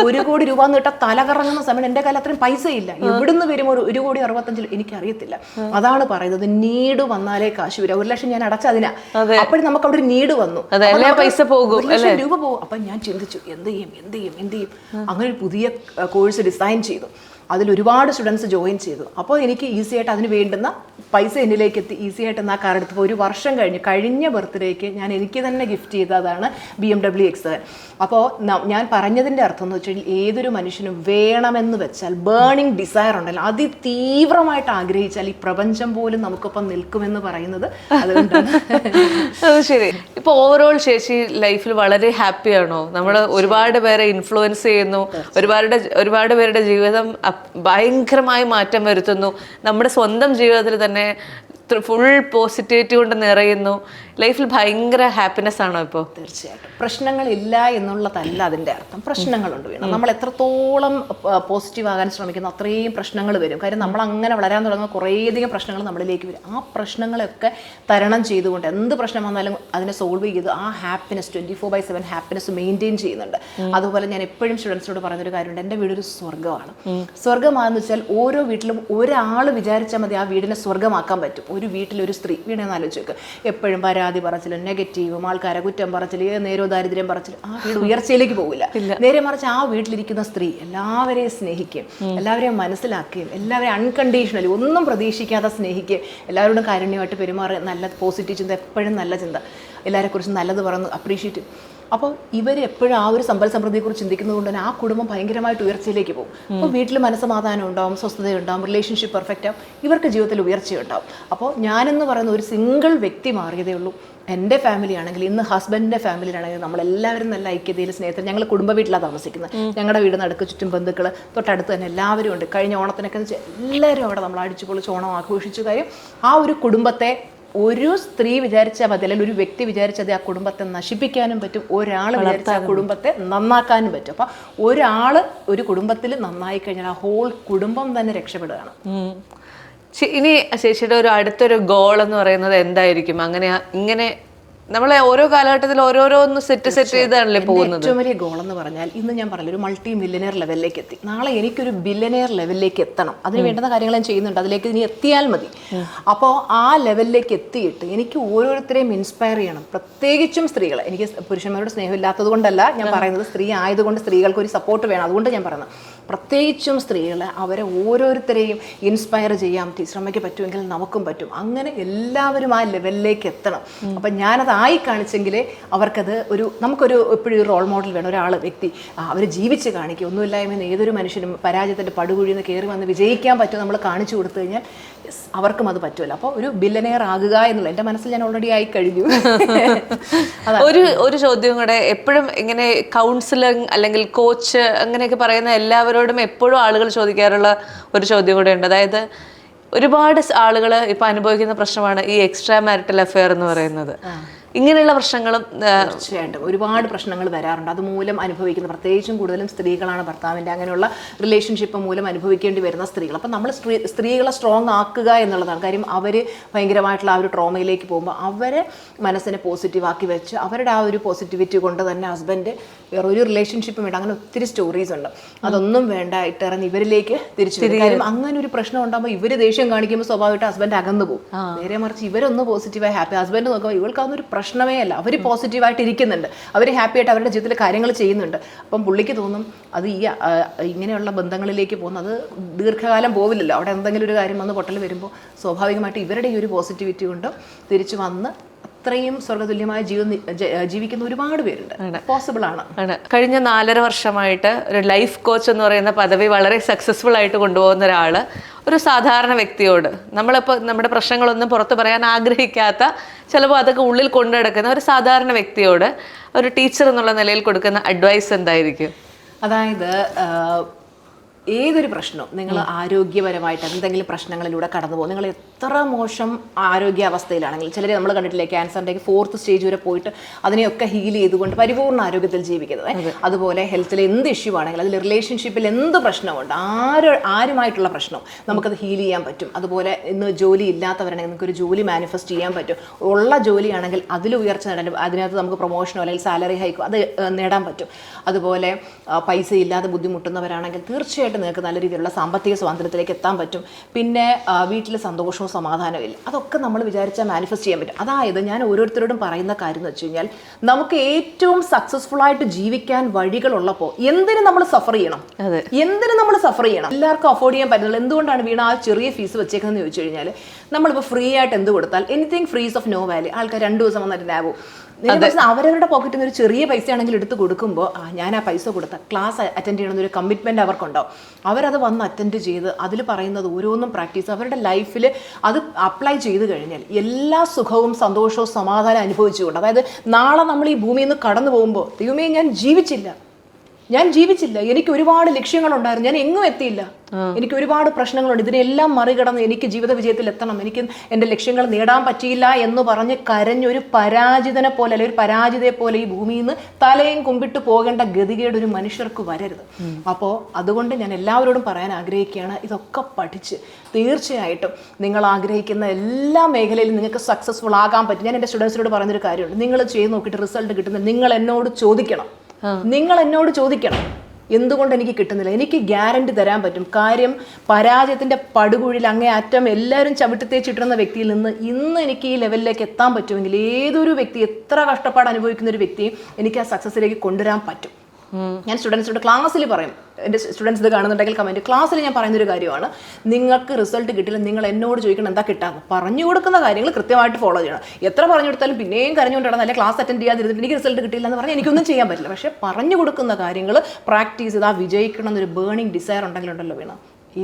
1 കോടി രൂപ എന്ന് കിട്ടാൻ തല കറങ്ങുന്ന സമയം എൻ്റെ കയ്യിൽ അത്രയും പൈസ ഇല്ല. എവിടുന്ന് വരുമോ 1,65,00,000 എനിക്കറിയത്തില്ല. അതാണ് പറയുന്നത്, നീട് വന്നാലേ കാശ് വരും. 1 ലക്ഷം ഞാൻ അടച്ചതിനാ. അപ്പോഴും നമുക്ക് അവിടെ ഒരു നീട് വന്നു, പൈസ പോകും, 1 ലക്ഷം രൂപ പോകും. അപ്പൊ ഞാൻ ചിന്തിച്ചു എന്ത് ചെയ്യും. അങ്ങനെ ഒരു പുതിയ കോഴ്സ് ഡിസൈൻ ചെയ്തു. അതിൽ ഒരുപാട് സ്റ്റുഡൻസ് ജോയിൻ ചെയ്തു. അപ്പോൾ എനിക്ക് ഈസി ആയിട്ട് അതിന് വേണ്ടുന്ന പൈസ എന്നിലേക്ക് എത്തി. ഈസി ആയിട്ട് ആ കാർ എടുത്തപ്പോൾ 1 വർഷം കഴിഞ്ഞ ബർത്ത്ഡേക്ക് ഞാൻ എനിക്ക് തന്നെ ഗിഫ്റ്റ് ചെയ്തതാണ് BMW X7. അപ്പോൾ ഞാൻ പറഞ്ഞതിൻ്റെ അർത്ഥം എന്ന് വെച്ചാൽ ഏതൊരു മനുഷ്യനും വേണമെന്ന് വെച്ചാൽ ബേണിംഗ് ഡിസയർ ഉണ്ടല്ലോ, അതിതീവ്രമായിട്ട് ആഗ്രഹിച്ചാൽ ഈ പ്രപഞ്ചം പോലും നമുക്കൊപ്പം നിൽക്കുമെന്ന് പറയുന്നത് അതുകൊണ്ടാണ്. അത് ശരി. ഇപ്പോൾ ഓവറോൾ ചേച്ചി ലൈഫിൽ വളരെ ഹാപ്പിയാണോ? നമ്മൾ ഒരുപാട് പേരെ ഇൻഫ്ലുവൻസ് ചെയ്യുന്നു, ഒരുപാട് പേരുടെ ജീവിതം ഭയങ്കരമായി മാറ്റം വരുത്തുന്നു, നമ്മുടെ സ്വന്തം ജീവിതത്തിൽ തന്നെ ഫുൾ പോസിറ്റിവിറ്റി കൊണ്ട് നിറയുന്നു. ലൈഫിൽ ഭയങ്കര ഹാപ്പിനെസ് ആണോ ഇപ്പോൾ? തീർച്ചയായിട്ടും. പ്രശ്നങ്ങളില്ല എന്നുള്ളതല്ല അതിൻ്റെ അർത്ഥം. പ്രശ്നങ്ങളുണ്ട് വേണം. നമ്മൾ എത്രത്തോളം പോസിറ്റീവ് ആകാൻ ശ്രമിക്കുന്നു അത്രയും പ്രശ്നങ്ങൾ വരും. കാര്യം നമ്മൾ അങ്ങനെ വളരാൻ തുടങ്ങുന്ന കുറേയധികം പ്രശ്നങ്ങൾ നമ്മളിലേക്ക് വരും. ആ പ്രശ്നങ്ങളൊക്കെ തരണം ചെയ്തുകൊണ്ട് എന്ത് പ്രശ്നം വന്നാലും അതിനെ സോൾവ് ചെയ്ത് ആ ഹാപ്പിനെസ് 24/7 ഹാപ്പിനെസ് മെയിൻറ്റെയിൻ ചെയ്യുന്നുണ്ട്. അതുപോലെ ഞാൻ എപ്പോഴും സ്റ്റുഡൻസിനോട് പറയുന്നൊരു കാര്യമുണ്ട്, എൻ്റെ വീടൊരു സ്വർഗ്ഗമാണ്. സ്വർഗ്ഗമാണെന്ന് വെച്ചാൽ ഓരോ വീട്ടിലും ഒരാൾ വിചാരിച്ചാൽ മതി ആ വീടിനെ സ്വർഗ്ഗമാക്കാൻ പറ്റും. ഒരു വീട്ടിലൊരു സ്ത്രീ വീണെന്ന് ആലോചിച്ച് വെക്കുക, എപ്പോഴും പരാതി പറച്ചിലും നെഗറ്റീവും ആൾക്കാരെ കുറ്റം പറച്ചിൽ നേരോ ദാരിദ്ര്യം പറച്ചിൽ, ആ വീട് ഉയർച്ചയിലേക്ക് പോകില്ല. നേരെ മറിച്ച് ആ വീട്ടിലിരിക്കുന്ന സ്ത്രീ എല്ലാവരെയും സ്നേഹിക്കുകയും എല്ലാവരെയും മനസ്സിലാക്കുകയും എല്ലാവരെയും അൺകണ്ടീഷണലി ഒന്നും പ്രതീക്ഷിക്കാതെ സ്നേഹിക്കുകയും എല്ലാവരോടും കാരുണ്യമായിട്ട് പെരുമാറുക, നല്ല പോസിറ്റീവ് ചിന്ത, എപ്പോഴും നല്ല ചിന്ത, എല്ലാവരെക്കുറിച്ച് നല്ലത് പറഞ്ഞ് അപ്രീഷിയേറ്റ്. അപ്പോൾ ഇവർ എപ്പോഴും ആ ഒരു സമ്പൽ സമൃദ്ധിയെക്കുറിച്ച് ചിന്തിക്കുന്നത് കൊണ്ട് തന്നെ ആ കുടുംബം ഭയങ്കരമായിട്ട് ഉയർച്ചയിലേക്ക് പോകും. അപ്പോൾ വീട്ടിൽ മനസ്സമാധാനം ഉണ്ടാവും, സ്വസ്ഥതയുണ്ടാവും, റിലേഷൻഷിപ്പ് പെർഫെക്റ്റ് ആവും, ഇവർക്ക് ജീവിതത്തിൽ ഉയർച്ചയുണ്ടാവും. അപ്പോൾ ഞാനെന്ന് പറയുന്ന ഒരു സിംഗിൾ വ്യക്തി മാറിയതേ ഉള്ളൂ. എൻ്റെ ഫാമിലി ആണെങ്കിൽ, ഇന്ന് ഹസ്ബൻഡിൻ്റെ ഫാമിലിയാണെങ്കിൽ നമ്മളെല്ലാവരും നല്ല ഐക്യതയിൽ സ്നേഹത്തിൽ, ഞങ്ങൾ കുടുംബ വീട്ടിലാണ് താമസിക്കുന്നത്. ഞങ്ങളുടെ വീട് നടുക്ക് ചുറ്റും ബന്ധുക്കൾ, തൊട്ടടുത്ത് തന്നെ എല്ലാവരും ഉണ്ട്. കഴിഞ്ഞ ഓണത്തിനൊക്കെ എല്ലാവരും അവിടെ നമ്മൾ അടിച്ചു പൊളിച്ച് ഓണം ആഘോഷിച്ചു. കാര്യം ആ ഒരു കുടുംബത്തെ ഒരു സ്ത്രീ വിചാരിച്ചാൽ മതി, അല്ലെങ്കിൽ ഒരു വ്യക്തി വിചാരിച്ചത് ആ കുടുംബത്തെ നശിപ്പിക്കാനും പറ്റും, ഒരാൾ വിചാരിച്ച ആ കുടുംബത്തെ നന്നാക്കാനും പറ്റും. അപ്പം ഒരാൾ ഒരു കുടുംബത്തിൽ നന്നായി കഴിഞ്ഞാൽ ആ ഹോൾ കുടുംബം തന്നെ രക്ഷപ്പെടുകയാണ്. ഇനി ചേച്ചിയുടെ ഒരു അടുത്തൊരു ഗോൾ എന്ന് പറയുന്നത് എന്തായിരിക്കും? ഇങ്ങനെ നമ്മളെ ഓരോ കാലഘട്ടത്തിൽ ഓരോരോന്ന് സെറ്റ് ചെയ്താണല്ലേ പോകുന്നത്. ഏറ്റവും വലിയ ഗോൾ എന്ന് പറഞ്ഞാൽ ഇന്ന് ഞാൻ പറഞ്ഞ ഒരു മൾട്ടി മില്യനെയർ ലെവലിലേക്ക് എത്തി, നാളെ എനിക്കൊരു ബില്യനെയർ ലെവലിലേക്ക് എത്തണം. അതിന് വേണ്ടുന്ന കാര്യങ്ങൾ ഞാൻ ചെയ്യുന്നുണ്ട്, അതിലേക്ക് ഇനി എത്തിയാൽ മതി. അപ്പോൾ ആ ലെവലിലേക്ക് എത്തിയിട്ട് എനിക്ക് ഓരോരുത്തരെയും ഇൻസ്പയർ ചെയ്യണം, പ്രത്യേകിച്ചും സ്ത്രീകളെ. എനിക്ക് പുരുഷന്മാരോട് സ്നേഹമില്ലാത്തത് കൊണ്ടല്ല ഞാൻ പറയുന്നത്, സ്ത്രീ ആയതുകൊണ്ട് സ്ത്രീകൾക്ക് ഒരു സപ്പോർട്ട് വേണം, അതുകൊണ്ട് ഞാൻ പറയുന്നത്. പ്രത്യേകിച്ചും സ്ത്രീകളെ, അവരെ ഓരോരുത്തരെയും ഇൻസ്പയർ ചെയ്യാം. ടീച്ചറമ്മയ്ക്ക് പറ്റുമെങ്കിൽ നമുക്കും പറ്റും. അങ്ങനെ എല്ലാവരും ആ ലെവലിലേക്ക് എത്തണം. അപ്പം ഞാനത് ആയി കാണിച്ചെങ്കിലേ അവർക്കത് നമുക്കൊരു എപ്പോഴും ഒരു റോൾ മോഡൽ വേണം. ഒരാൾ വ്യക്തി അവർ ജീവിച്ച് കാണിക്കുക. ഒന്നുമില്ലായ്മ ഏതൊരു മനുഷ്യനും പരാജയത്തിൻ്റെ പടുകുഴിയിൽ നിന്ന് കയറി വന്ന് വിജയിക്കാൻ പറ്റും നമ്മൾ കാണിച്ചു കൊടുത്തു കഴിഞ്ഞാൽ അവർക്കും അത് പറ്റുമല്ലോ. അപ്പോൾ ഒരു ബില്യനെയർ ആകുക എന്നുള്ള എൻ്റെ മനസ്സിൽ ഞാൻ ഓൾറെഡി ആയി കഴിഞ്ഞു. ഒരു ചോദ്യം കൂടെ, എപ്പോഴും ഇങ്ങനെ കൗൺസിലിംഗ് അല്ലെങ്കിൽ കോച്ച് അങ്ങനെയൊക്കെ പറയുന്ന എല്ലാവരോടും എപ്പോഴും ആളുകൾ ചോദിക്കാറുള്ള ഒരു ചോദ്യം കൂടെ ഉണ്ട്. അതായത് ഒരുപാട് ആളുകൾ ഇപ്പൊ അനുഭവിക്കുന്ന പ്രശ്നമാണ് ഈ എക്സ്ട്രാ മാരിറ്റൽ അഫെയർ എന്ന് പറയുന്നത്. ഇങ്ങനെയുള്ള പ്രശ്നങ്ങളും തീർച്ചയായിട്ടും ഒരുപാട് പ്രശ്നങ്ങൾ വരാറുണ്ട്. അതുമൂലം അനുഭവിക്കുന്ന, പ്രത്യേകിച്ചും കൂടുതലും സ്ത്രീകളാണ്, ഭർത്താവിൻ്റെ അങ്ങനെയുള്ള റിലേഷൻഷിപ്പ് മൂലം അനുഭവിക്കേണ്ടി വരുന്ന സ്ത്രീകൾ. അപ്പം നമ്മൾ സ്ത്രീകളെ സ്ട്രോങ് ആക്കുക എന്നുള്ളതാണ് കാര്യം. അവർ ഭയങ്കരമായിട്ടുള്ള ആ ഒരു ട്രോമയിലേക്ക് പോകുമ്പോൾ അവരെ മനസ്സിനെ പോസിറ്റീവ് ആക്കി വെച്ച് അവരുടെ ആ ഒരു പോസിറ്റിവിറ്റി കൊണ്ട് തന്നെ ഹസ്ബൻഡ് വേറെ ഒരു റിലേഷൻഷിപ്പും വേണ്ട. അങ്ങനെ ഒത്തിരി സ്റ്റോറീസ് ഉണ്ട്. അതൊന്നും വേണ്ട, ഇട്ടിറങ്ങി ഇവരിലേക്ക് തിരിച്ചു വരും. കാര്യം അങ്ങനെ ഒരു പ്രശ്നം ഉണ്ടാകുമ്പോൾ ഇവർ ദേഷ്യം കാണിക്കുമ്പോൾ സ്വാഭാവികമായിട്ട് ഹസ്ബൻഡ് അകന്നു പോകും. നേരെ മറിച്ച് ഇവരൊന്ന് പോസിറ്റീവായി ഹാപ്പി, ഹസ്ബൻഡ് നോക്കുമ്പോൾ ഇവൾക്കതൊരു പ്രശ്നമേ അല്ല, അവർ പോസിറ്റീവായിട്ട് ഇരിക്കുന്നുണ്ട്, അവർ ഹാപ്പി ആയിട്ട് അവരുടെ ജീവിതത്തിൽ കാര്യങ്ങൾ ചെയ്യുന്നുണ്ട്. അപ്പം പുള്ളിക്ക് തോന്നും അത് ഇങ്ങനെയുള്ള ബന്ധങ്ങളിലേക്ക് പോകുന്നത് ദീർഘകാലം പോവില്ലല്ലോ. അവിടെ എന്തെങ്കിലും ഒരു കാര്യം വന്ന് പൊട്ടൽ വരുമ്പോൾ സ്വാഭാവികമായിട്ട് ഇവരുടെ ഈ ഒരു പോസിറ്റിവിറ്റി കൊണ്ട് തിരിച്ചു വന്ന് അത്രയും സ്വർഗ്ഗതുല്യമായ ജീവിക്കുന്ന ഒരുപാട് പേരുണ്ട്. പോസിബിൾ ആണ്. കഴിഞ്ഞ 4.5 വർഷമായിട്ട് ഒരു ലൈഫ് കോച്ച് എന്ന് പറയുന്ന പദവി വളരെ സക്സസ്ഫുൾ ആയിട്ട് കൊണ്ടുപോകുന്ന ഒരാള് ഒരു സാധാരണ വ്യക്തിയോട്, നമ്മളിപ്പോൾ നമ്മുടെ പ്രശ്നങ്ങളൊന്നും പുറത്ത് പറയാൻ ആഗ്രഹിക്കാത്ത, ചിലപ്പോൾ അതൊക്കെ ഉള്ളിൽ കൊണ്ടു നടക്കുന്ന ഒരു സാധാരണ വ്യക്തിയോട് ഒരു ടീച്ചർ എന്നുള്ള നിലയിൽ കൊടുക്കുന്ന അഡ്വൈസ് എന്തായിരിക്കും? അതായത് ഏതൊരു പ്രശ്നവും നിങ്ങൾ ആരോഗ്യപരമായിട്ട് എന്തെങ്കിലും പ്രശ്നങ്ങളിലൂടെ കടന്നു പോകും. നിങ്ങൾ എത്ര മോശം ആരോഗ്യാവസ്ഥയിലാണെങ്കിൽ, ചിലർ നമ്മൾ കണ്ടിട്ടില്ലേ ക്യാൻസറിൻ്റെ 4th സ്റ്റേജ് വരെ പോയിട്ട് അതിനെയൊക്കെ ഹീൽ ചെയ്തുകൊണ്ട് പരിപൂർണ്ണ ആരോഗ്യത്തിൽ ജീവിക്കുന്നത്. അതുപോലെ ഹെൽത്തിൽ എന്ത് ഇഷ്യൂ ആണെങ്കിൽ, അതിൽ റിലേഷൻഷിപ്പിൽ എന്ത് പ്രശ്നമുണ്ട്, ആരുമായിട്ടുള്ള പ്രശ്നം നമുക്കത് ഹീൽ ചെയ്യാൻ പറ്റും. അതുപോലെ ഇന്ന് ജോലി ഇല്ലാത്തവരാണെങ്കിൽ നമുക്കൊരു ജോലി മാനിഫെസ്റ്റ് ചെയ്യാൻ പറ്റും. ഉള്ള ജോലിയാണെങ്കിൽ അതിൽ ഉയർച്ച നേടാൻ, അതിനകത്ത് നമുക്ക് പ്രൊമോഷനോ അല്ലെങ്കിൽ സാലറി ഹൈക്കോ അത് നേടാൻ പറ്റും. അതുപോലെ പൈസ ഇല്ലാതെ ബുദ്ധിമുട്ടുന്നവരാണെങ്കിൽ തീർച്ചയായിട്ടും നിങ്ങൾക്ക് നല്ല രീതിയിലുള്ള സാമ്പത്തിക സ്വാതന്ത്ര്യത്തിലേക്ക് എത്താൻ പറ്റും. പിന്നെ വീട്ടിൽ സന്തോഷവും സമാധാനവും ഇല്ല, അതൊക്കെ നമ്മൾ വിചാരിച്ചാൽ മാനിഫെസ്റ്റ് ചെയ്യാൻ പറ്റും. അതായത് ഞാൻ ഓരോരുത്തരോടും പറയുന്ന കാര്യം എന്ന് വെച്ച് കഴിഞ്ഞാൽ, നമുക്ക് ഏറ്റവും സക്സസ്ഫുൾ ആയിട്ട് ജീവിക്കാൻ വഴികളുള്ളപ്പോൾ എന്തിനു നമ്മൾ സഫർ ചെയ്യണം? എന്തിനു നമ്മൾ സഫർ ചെയ്യണം? എല്ലാവർക്കും അഫോർഡ് ചെയ്യാൻ പറ്റുന്നത്. എന്തുകൊണ്ടാണ് വീണ ആ ചെറിയ ഫീസ് വെച്ചേക്കുന്നതെന്ന് ചോദിച്ചു കഴിഞ്ഞാൽ, നമ്മളിപ്പോൾ ഫ്രീ ആയിട്ട് എന്ത് കൊടുത്താൽ anything free's of no value, ആൾക്കാർ 2 ദിവസം വന്നിട്ട് ലാഭവും. അവരവരുടെ പോക്കറ്റിൽ നിന്ന് ഒരു ചെറിയ പൈസ ആണെങ്കിൽ എടുത്ത് കൊടുക്കുമ്പോൾ ഞാൻ ആ പൈസ കൊടുത്ത ക്ലാസ് അറ്റൻഡ് ചെയ്യണമെന്നൊരു കമ്മിറ്റ്മെൻറ്റ് അവർക്കുണ്ടാവും. അവരത് വന്ന് അറ്റൻഡ് ചെയ്ത് അതിൽ പറയുന്നത് ഓരോന്നും പ്രാക്ടീസ് അവരുടെ ലൈഫിൽ അത് അപ്ലൈ ചെയ്ത് കഴിഞ്ഞാൽ എല്ലാ സുഖവും സന്തോഷവും സമാധാനം അനുഭവിച്ചുകൊണ്ട്, അതായത് നാളെ നമ്മൾ ഈ ഭൂമിയിൽ നിന്ന് കടന്നു പോകുമ്പോൾ ദൈവമേ ഞാൻ ജീവിച്ചില്ല, എനിക്ക് ഒരുപാട് ലക്ഷ്യങ്ങളുണ്ടായിരുന്നു, ഞാൻ എങ്ങും എത്തിയില്ല, എനിക്ക് ഒരുപാട് പ്രശ്നങ്ങളുണ്ട്, ഇതിനെല്ലാം മറികടന്ന് എനിക്ക് ജീവിത വിജയത്തിൽ എത്തണം, എനിക്ക് എൻ്റെ ലക്ഷ്യങ്ങൾ നേടാൻ പറ്റിയില്ല എന്ന് പറഞ്ഞ് കരഞ്ഞൊരു പരാജിതനെ പോലെ അല്ലെങ്കിൽ ഒരു പരാജിതയെ പോലെ ഈ ഭൂമിയിൽ നിന്ന് തലയും കുമ്പിട്ട് പോകേണ്ട ഗതികേട് ഒരു മനുഷ്യർക്ക് വരരുത്. അപ്പോൾ അതുകൊണ്ട് ഞാൻ എല്ലാവരോടും പറയാൻ ആഗ്രഹിക്കുകയാണ്, ഇതൊക്കെ പഠിച്ച് തീർച്ചയായിട്ടും നിങ്ങൾ ആഗ്രഹിക്കുന്ന എല്ലാ മേഖലയിലും നിങ്ങൾക്ക് സക്സസ്ഫുൾ ആകാൻ പറ്റും. ഞാൻ എൻ്റെ സ്റ്റുഡൻസിനോട് പറയുന്നൊരു കാര്യമുണ്ട്, നിങ്ങൾ ചെയ്ത് നോക്കിയിട്ട് റിസൾട്ട് കിട്ടുന്നത് നിങ്ങൾ എന്നോട് ചോദിക്കണം. എന്തുകൊണ്ട് എനിക്ക് കിട്ടുന്നില്ല, എനിക്ക് ഗ്യാരണ്ടി തരാൻ പറ്റും. കാര്യം പരാജയത്തിൻ്റെ പടുകുഴിയിൽ അങ്ങേ അറ്റം എല്ലാവരും ചവിട്ടിത്തേച്ചിട്ടുന്ന വ്യക്തിയിൽ നിന്ന് ഇന്ന് എനിക്ക് ഈ ലെവലിലേക്ക് എത്താൻ പറ്റുമെങ്കിൽ ഏതൊരു വ്യക്തി, എത്ര കഷ്ടപ്പാട് അനുഭവിക്കുന്ന ഒരു വ്യക്തിയും എനിക്ക് ആ സക്സസ്സിലേക്ക് കൊണ്ടുവരാൻ പറ്റും. ഞാൻ സ്റ്റുഡൻസിനോട് ക്ലാസ്സിൽ പറയും, എൻ്റെ സ്റ്റുഡൻസ് ഇത് കാണുന്നുണ്ടെങ്കിൽ കമൻറ്റ്, ക്ലാസ്സിൽ ഞാൻ പറയുന്നൊരു കാര്യമാണ്, നിങ്ങൾക്ക് റിസൾട്ട് കിട്ടില്ല, നിങ്ങൾ എന്നോട് ചോദിക്കണം എന്താ കിട്ടാമെന്ന്. പറഞ്ഞു കൊടുക്കുന്ന കാര്യങ്ങൾ കൃത്യമായിട്ട് ഫോളോ ചെയ്യണം. എത്ര പറഞ്ഞു കൊടുത്താലും പിന്നെയും കരഞ്ഞുകൊണ്ട് നടന്നാൽ, അല്ലെങ്കിൽ ക്ലാസ് അറ്റൻഡ് ചെയ്യാതിരുന്നിട്ട് എനിക്ക് റിസൾട്ട് കിട്ടില്ല എന്ന് പറഞ്ഞാൽ എനിക്കൊന്നും ചെയ്യാൻ പറ്റില്ല. പക്ഷേ പറഞ്ഞു കൊടുക്കുന്ന കാര്യങ്ങൾ പ്രാക്ടീസ് ചെയ്ത് ആ വിജയിക്കണം എന്നൊരു ബേണിംഗ് ഡിസയർ ഉണ്ടെങ്കിലുണ്ടല്ലോ വേണം,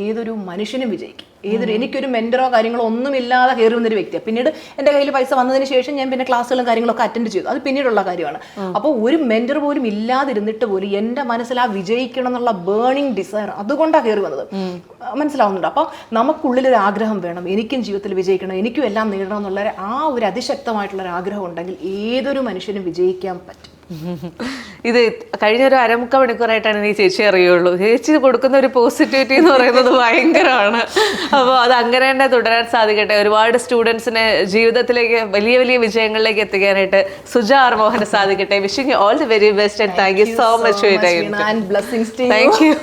ഏതൊരു മനുഷ്യനും വിജയിക്കും. എനിക്കൊരു മെൻറ്ററോ കാര്യങ്ങളോ ഒന്നുമില്ലാതെ കയറി വന്നൊരു വ്യക്തിയാണ്. പിന്നീട് എൻ്റെ കയ്യിൽ പൈസ വന്നതിന് ശേഷം ഞാൻ പിന്നെ ക്ലാസ്സുകളും കാര്യങ്ങളൊക്കെ അറ്റൻഡ് ചെയ്തു, അത് പിന്നീടുള്ള കാര്യമാണ്. അപ്പോൾ ഒരു മെൻറ്റർ പോലും ഇല്ലാതിരുന്നിട്ട് പോലും എൻ്റെ മനസ്സിൽ ആ വിജയിക്കണം എന്നുള്ള ബേണിംഗ് ഡിസയർ അതുകൊണ്ടാണ് കയറി വന്നത്. മനസ്സിലാവുന്നുണ്ട്. അപ്പോൾ നമുക്കുള്ളിലൊരു ആഗ്രഹം വേണം, എനിക്കും ജീവിതത്തിൽ വിജയിക്കണം, എനിക്കും എല്ലാം നേടണം എന്നുള്ള ആ ഒരു അതിശക്തമായിട്ടുള്ളൊരു ആഗ്രഹം ഉണ്ടെങ്കിൽ ഏതൊരു മനുഷ്യനും വിജയിക്കാൻ പറ്റും. ഇത് കഴിഞ്ഞ ഒരു അരമുക്കാൽ മണിക്കൂറായിട്ടാണ് ഈ ചേച്ചി അറിയുള്ളൂ. ചേച്ചി കൊടുക്കുന്ന ഒരു പോസിറ്റിവിറ്റി എന്ന് പറയുന്നത് ഭയങ്കരമാണ്. അപ്പോൾ അത് അങ്ങനെ തന്നെ തുടരാൻ സാധിക്കട്ടെ. ഒരുപാട് സ്റ്റുഡൻസിനെ ജീവിതത്തിലേക്ക് വലിയ വലിയ വിജയങ്ങളിലേക്ക് എത്തിക്കാനായിട്ട് സുജ ആർ മോഹന് സാധിക്കട്ടെ. Wishing you all the very best and thank you so much for your time. And blessings to you. Thank you.